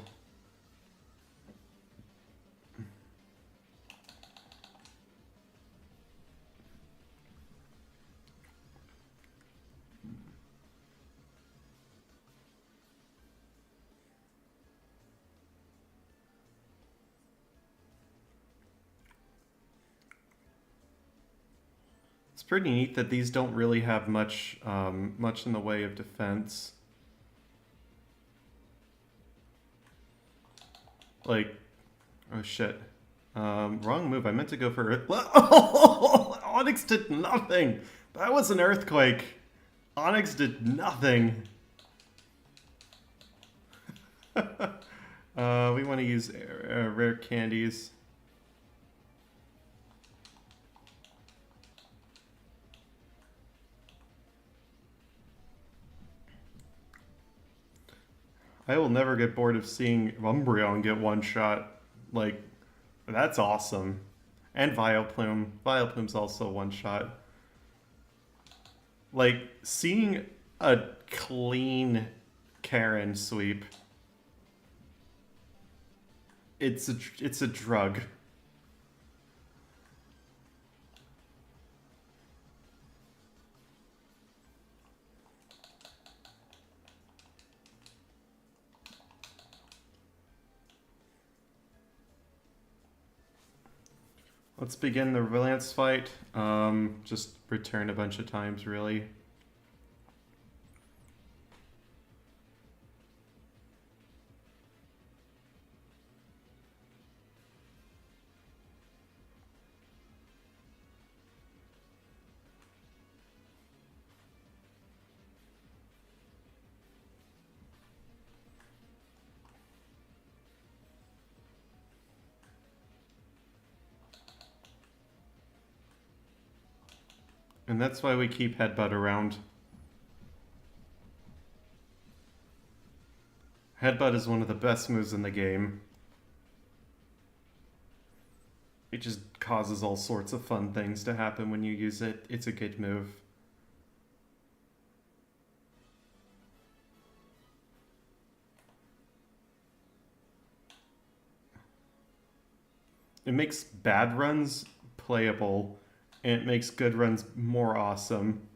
It's pretty neat that these don't really have much in the way of defense. Like, oh shit. Wrong move. I meant to go for... Onyx did nothing! That was an earthquake! Onyx did nothing! We want to use rare candies. I will never get bored of seeing Umbreon get one shot. Like, that's awesome. And Vileplume. Vileplume's also one shot. Like, seeing a clean Karen sweep. It's a drug. Let's begin the Reliance fight. Just return a bunch of times, really. And that's why we keep Headbutt around. Headbutt is one of the best moves in the game. It just causes all sorts of fun things to happen when you use it. It's a good move. It makes bad runs playable, and it makes good runs more awesome.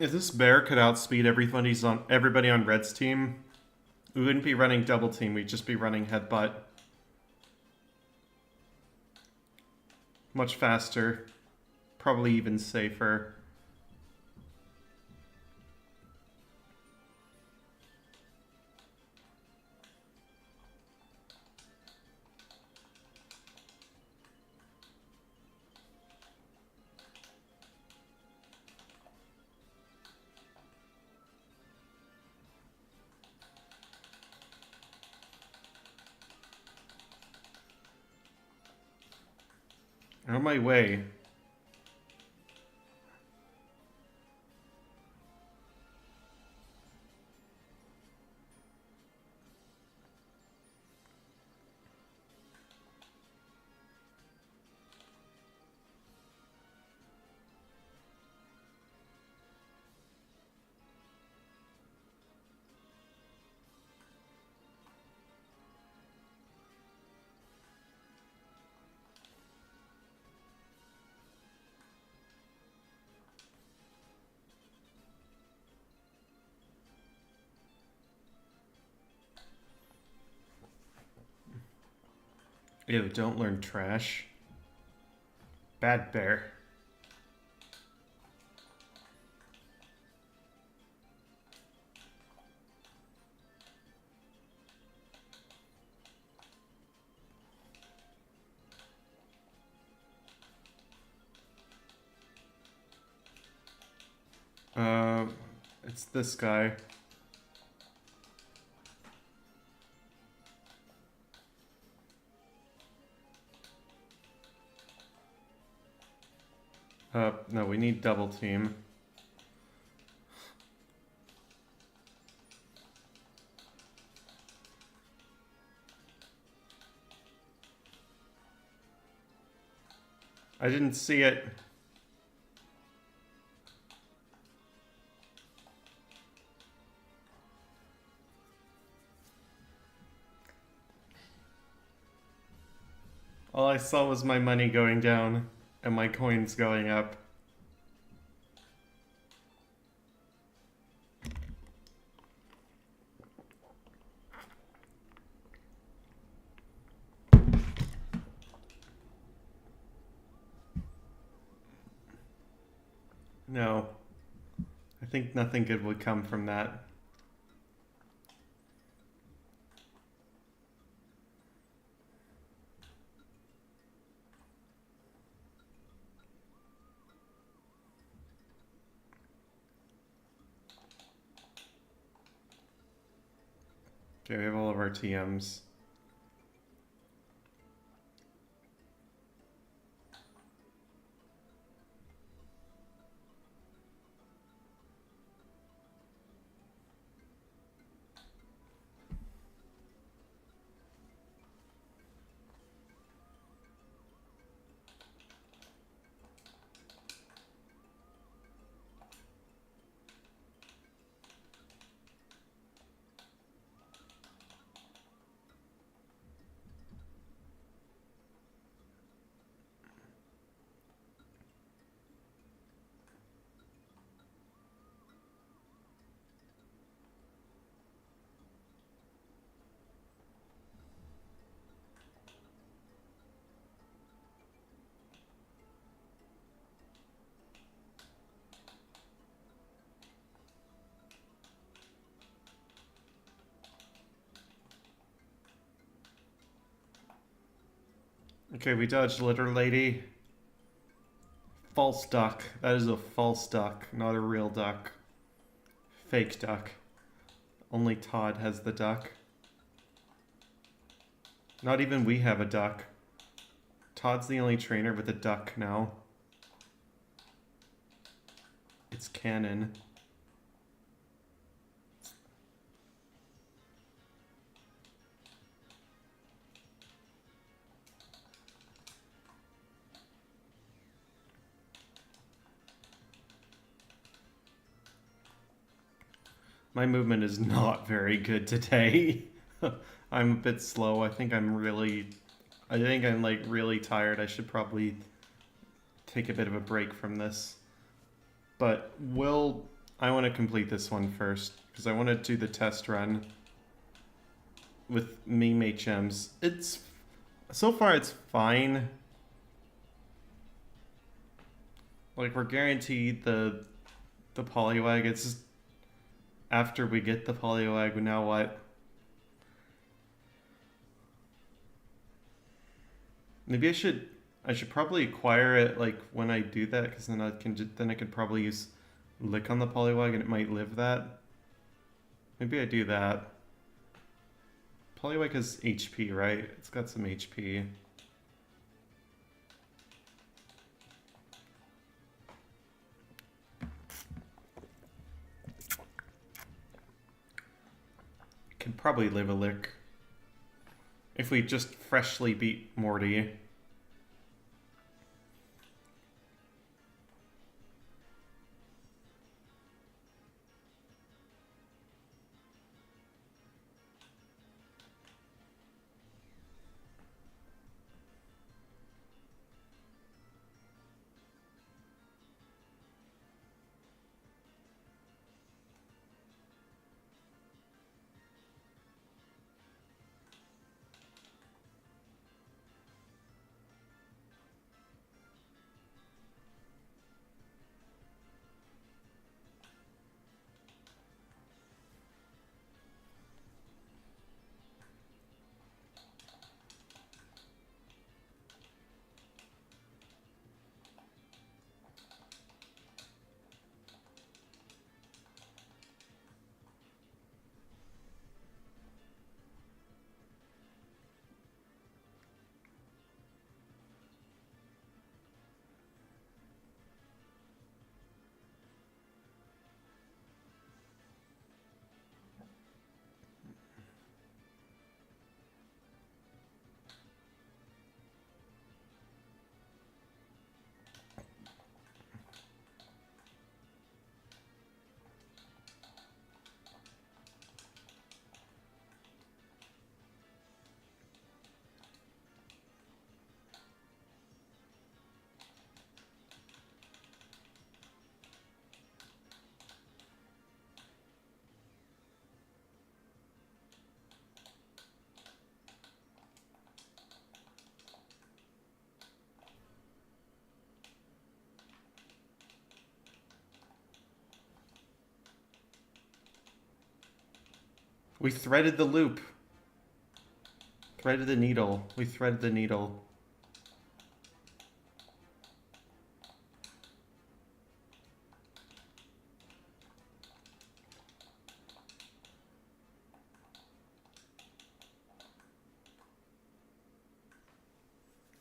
If this bear could outspeed everybody on Red's team, we wouldn't be running double team, we'd just be running Headbutt. Much faster, probably even safer. On my way. Ew, don't learn trash. Bad bear. It's this guy. No, we need double team. I didn't see it. All I saw was my money going down and my coins going up. No. I think nothing good would come from that. Okay, we have all of our TMs. Okay, we dodged Litter Lady. False duck. That is a false duck, not a real duck. Fake duck. Only Todd has the duck. Not even we have a duck. Todd's the only trainer with a duck now. It's canon. My movement is not very good today. I'm a bit slow. I think I'm like really tired. I should probably take a bit of a break from this. But I want to complete this one first because I want to do the test run with meme HMs. So far it's fine. Like we're guaranteed the polywag. It's just after we get the polywag, now what? Maybe I should probably acquire it like when I do that, because then I could probably use lick on the polywag and it might live that. Maybe I do that. Polywag has HP, right? It's got some HP. Can probably live a lick if we just freshly beat Morty. We threaded the loop. Threaded the needle. We threaded the needle.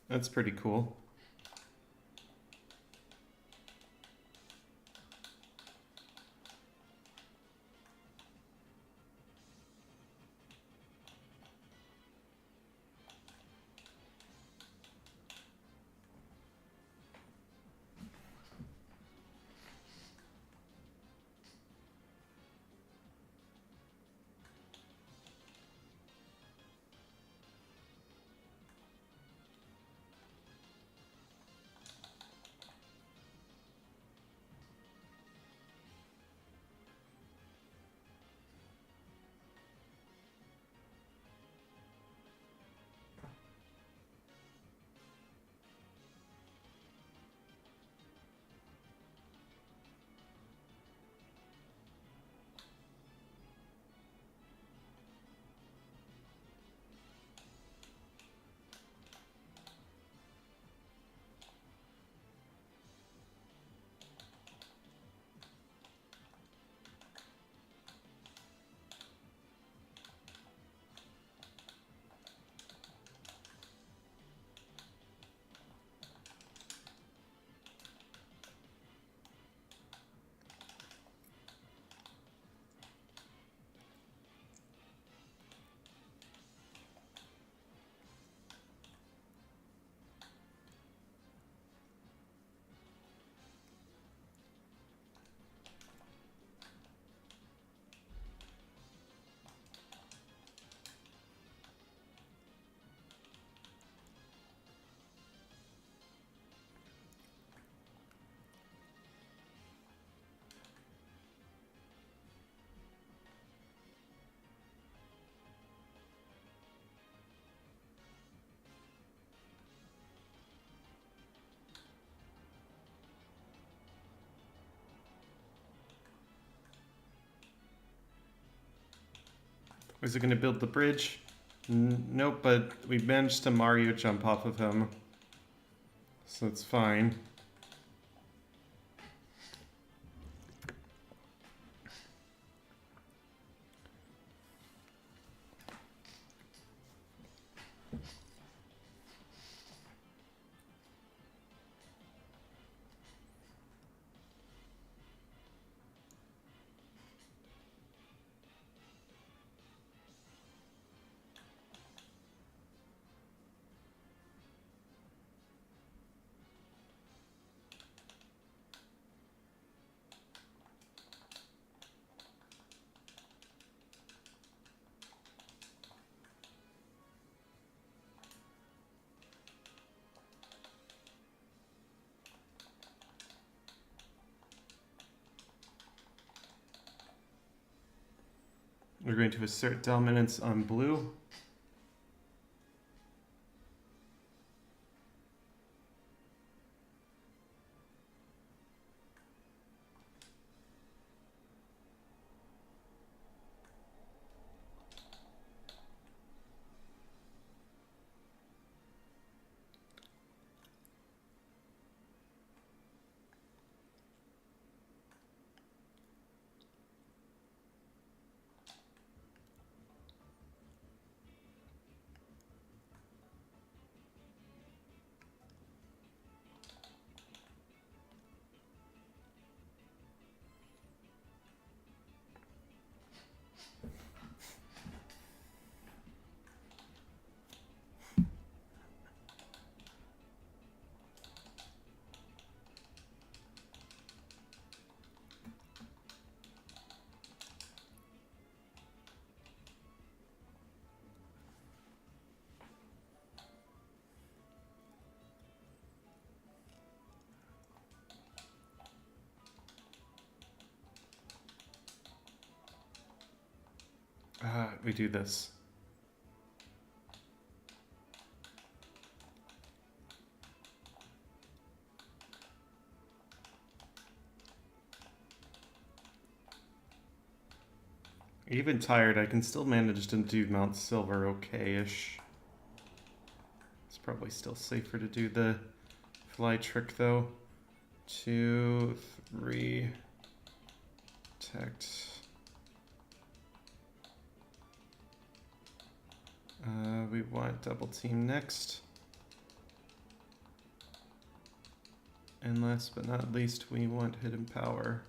That's pretty cool. Was it going to build the bridge? Nope, but we managed to Mario jump off of him. So it's fine. We're going to assert dominance on blue. We do this. Even tired, I can still manage to do Mount Silver okay-ish. It's probably still safer to do the fly trick though. 2, 3, protect. We want double team next. And last but not least, we want hidden power.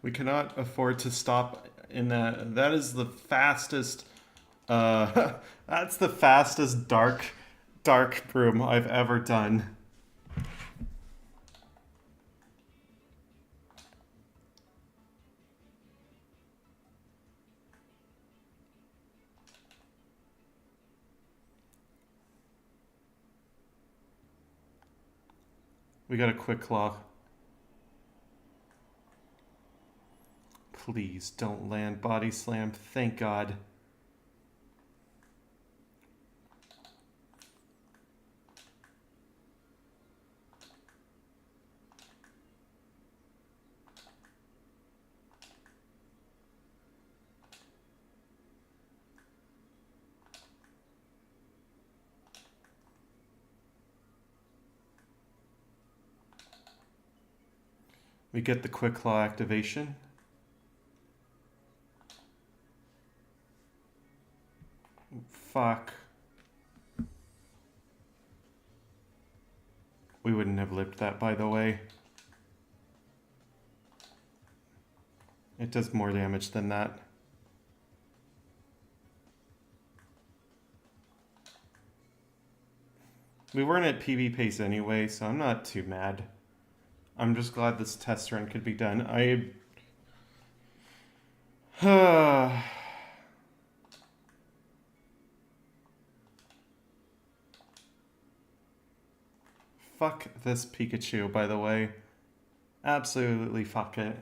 We cannot afford to stop in that. That is the fastest. That's the fastest dark broom I've ever done. We got a quick claw. Please don't land body slam. Thank God. We get the quick claw activation. Fuck. We wouldn't have lived that, by the way. It does more damage than that. We weren't at PB pace anyway, so I'm not too mad. I'm just glad this test run could be done. Fuck this Pikachu, by the way. Absolutely fuck it.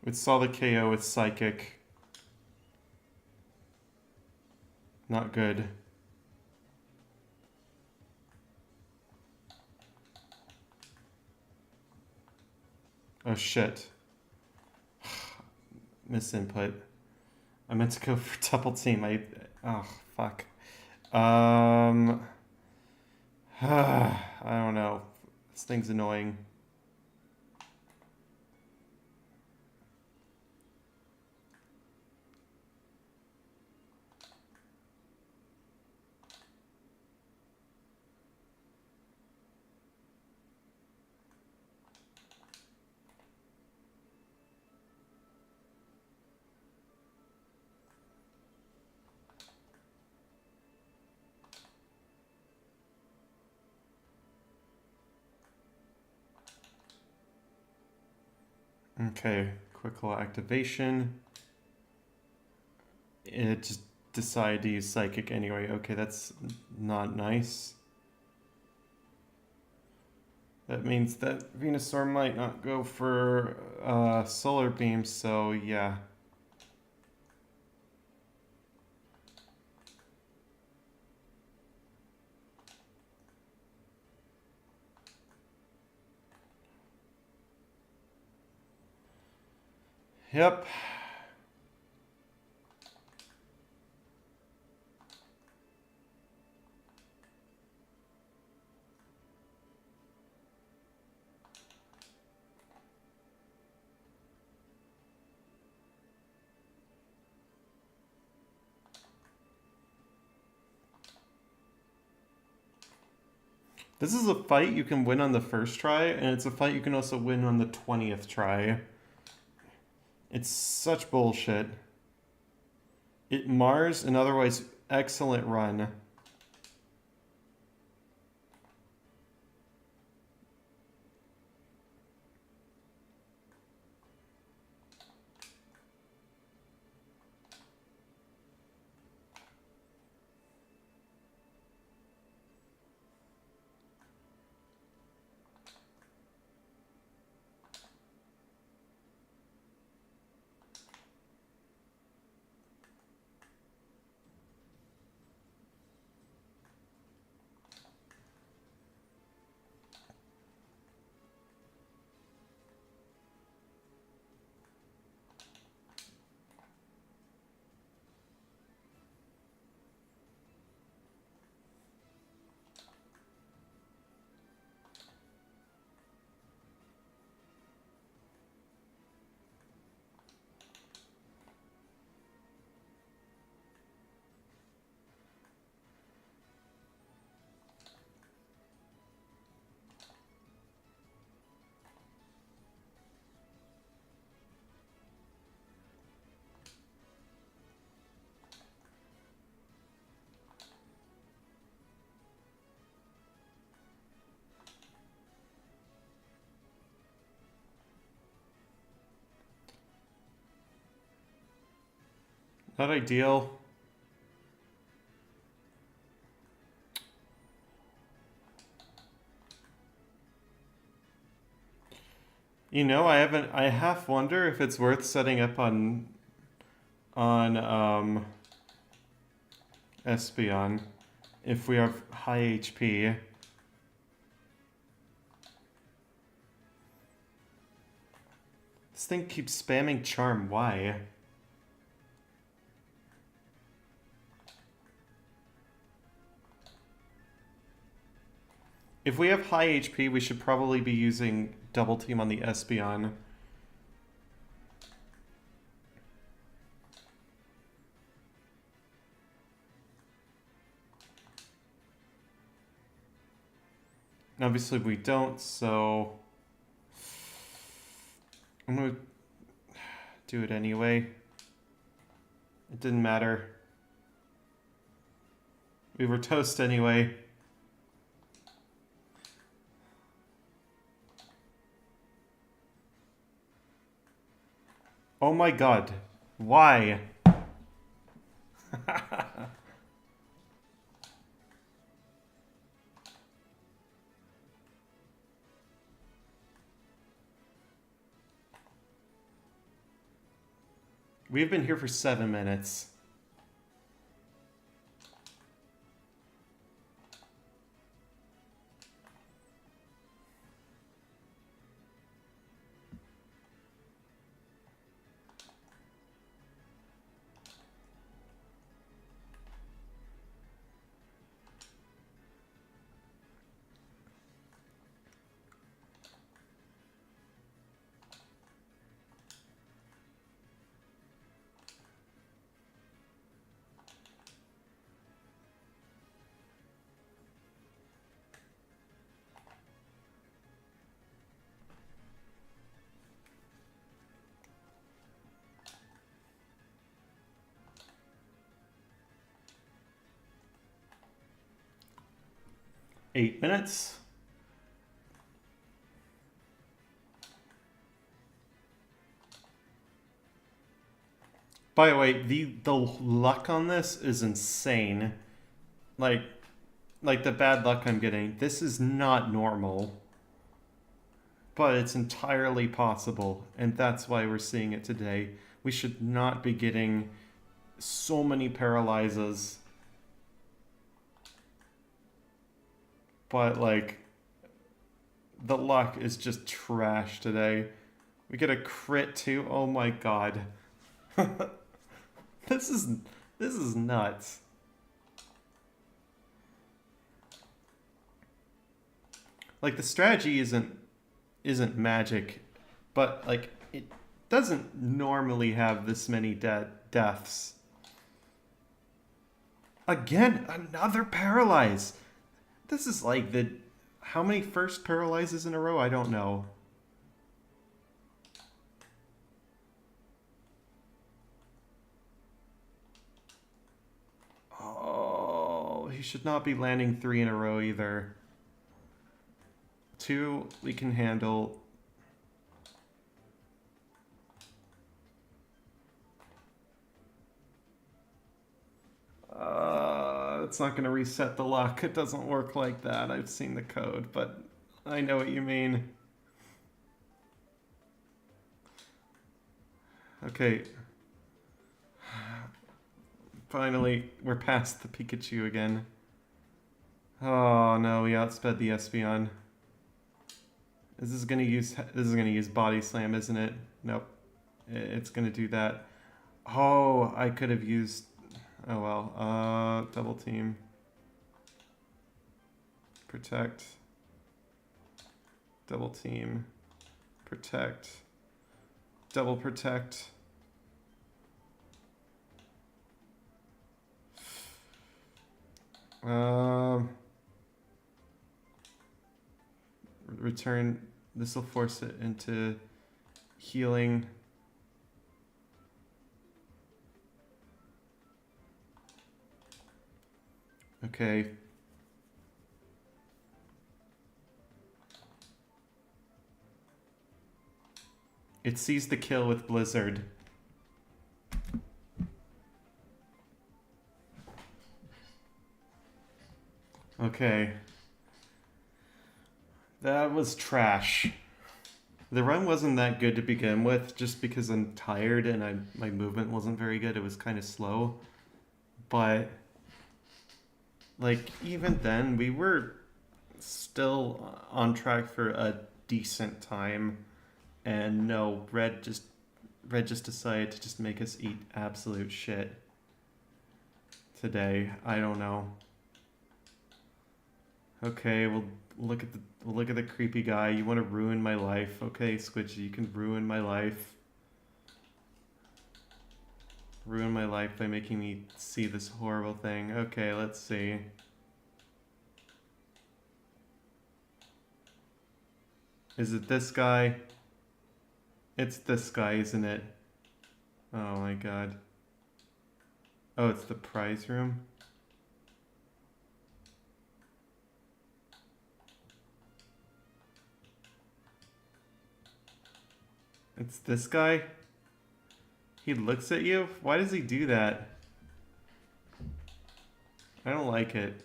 With solid KO, it's psychic. Not good. Oh shit. Misinput. I meant to go for double team. Oh fuck. I don't know. This thing's annoying. Okay, quick claw activation. It just decided to use psychic anyway. Okay, that's not nice. That means that Venusaur might not go for solar beam, so yeah. Yep. This is a fight you can win on the first try, and it's a fight you can also win on the 20th try. It's such bullshit. It Mars and otherwise Excellent run. Not ideal. You know, I half wonder if it's worth setting up on Espeon if we have high HP. This thing keeps spamming charm. Why? If we have high HP, we should probably be using double team on the Espeon. Obviously we don't, so I'm gonna do it anyway. It didn't matter. We were toast anyway. Oh my god. Why? We've been here for 7 minutes. Eight minutes. By the way, the luck on this is insane. Like the bad luck I'm getting. This is not normal. But it's entirely possible, and that's why we're seeing it today. We should not be getting so many paralyzes. But, like, the luck is just trash today. We get a crit too. Oh my god. This is nuts. Like, the strategy isn't magic, but like it doesn't normally have this many deaths. Again, another paralyze. This is like the how many first paralyzes in a row? I don't know. should not be landing 3 in a row either. 2 we can handle. It's not going to reset the luck. It doesn't work like that. I've seen the code, but I know what you mean. Okay. Finally, we're past the Pikachu again. Oh no, we outsped the Espeon. This is gonna use Body Slam, isn't it? Nope. It's gonna do that. Oh, I could have used. Oh well. Double team. Protect. Double team. Protect. Double protect. Return. This will force it into healing. Okay. It sees the kill with Blizzard. Okay. That was trash. The run wasn't that good to begin with, just because I'm tired and my movement wasn't very good. It was kind of slow. But, like, even then, we were still on track for a decent time. And no, Red just decided to just make us eat absolute shit today. I don't know. Okay, well, look at the creepy guy. You want to ruin my life? Okay, Squidgy, you can ruin my life. Ruin my life by making me see this horrible thing. Okay, let's see. Is it this guy? It's this guy, isn't it? Oh my god. Oh, it's the prize room? It's this guy? He looks at you? Why does he do that? I don't like it.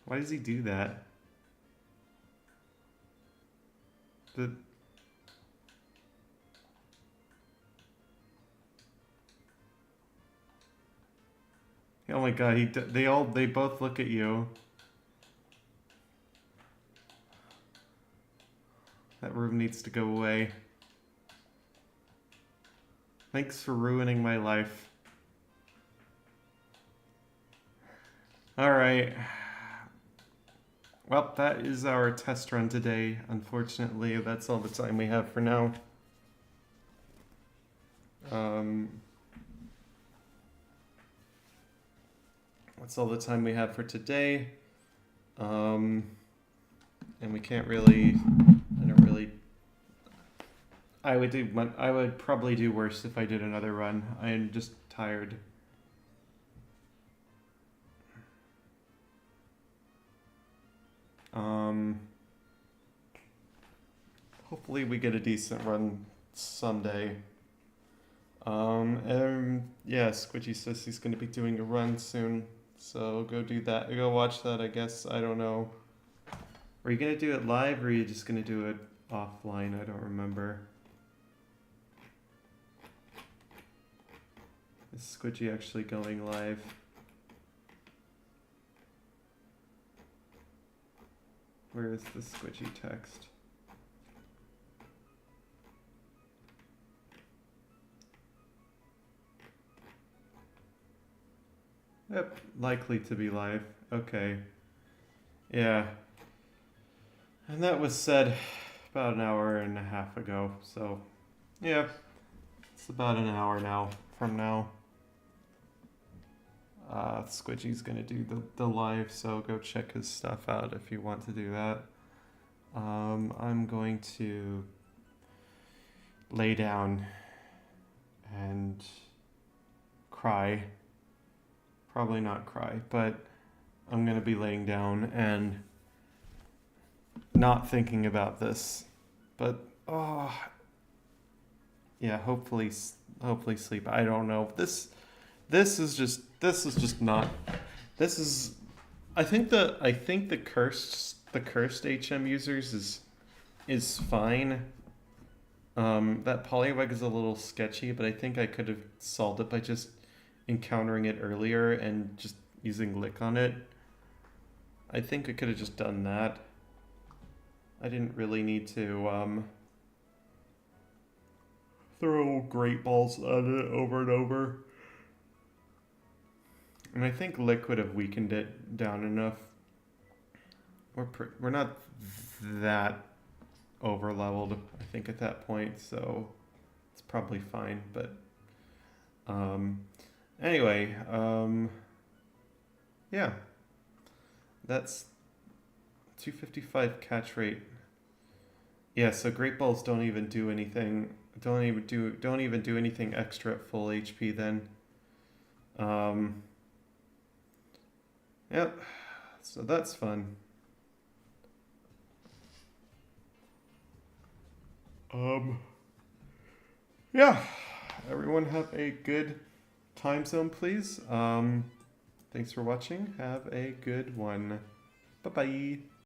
Why does he do that? Oh my god, they both look at you. That room needs to go away. Thanks for ruining my life. Alright. Well, that is our test run today. Unfortunately, that's all the time we have for now. That's all the time we have for today. And we can't really... I would probably do worse if I did another run. I am just tired. Hopefully we get a decent run someday. Yeah, Squidgy says he's going to be doing a run soon, so go do that. Go watch that, I guess. I don't know. Are you going to do it live, or are you just going to do it offline? I don't remember. Is Squidgy actually going live? Where is the Squidgy text? Yep, likely to be live. Okay. Yeah. And that was said about an hour and a half ago, so yeah. It's about an hour now from now. Squidgy's gonna do the live, so go check his stuff out if you want to do that. I'm going to lay down and cry. probably not cry, but I'm gonna be laying down and not thinking about this. But oh, yeah, hopefully sleep. I don't know. This is just not. This is. I think the cursed HM users is fine. That polywag is a little sketchy, but I think I could have solved it by just encountering it earlier and just using lick on it. I think I could have just done that. I didn't really need to throw great balls at it over and over. And I think lick would have weakened it down enough. We're not that over leveled, I think, at that point, so it's probably fine. But anyway, yeah, that's 255 catch rate. Yeah, so great balls don't even do anything. Don't even do anything extra at full HP then. Yep. So that's fun. Yeah. Everyone have a good time zone, please. Thanks for watching. Have a good one. Bye-bye.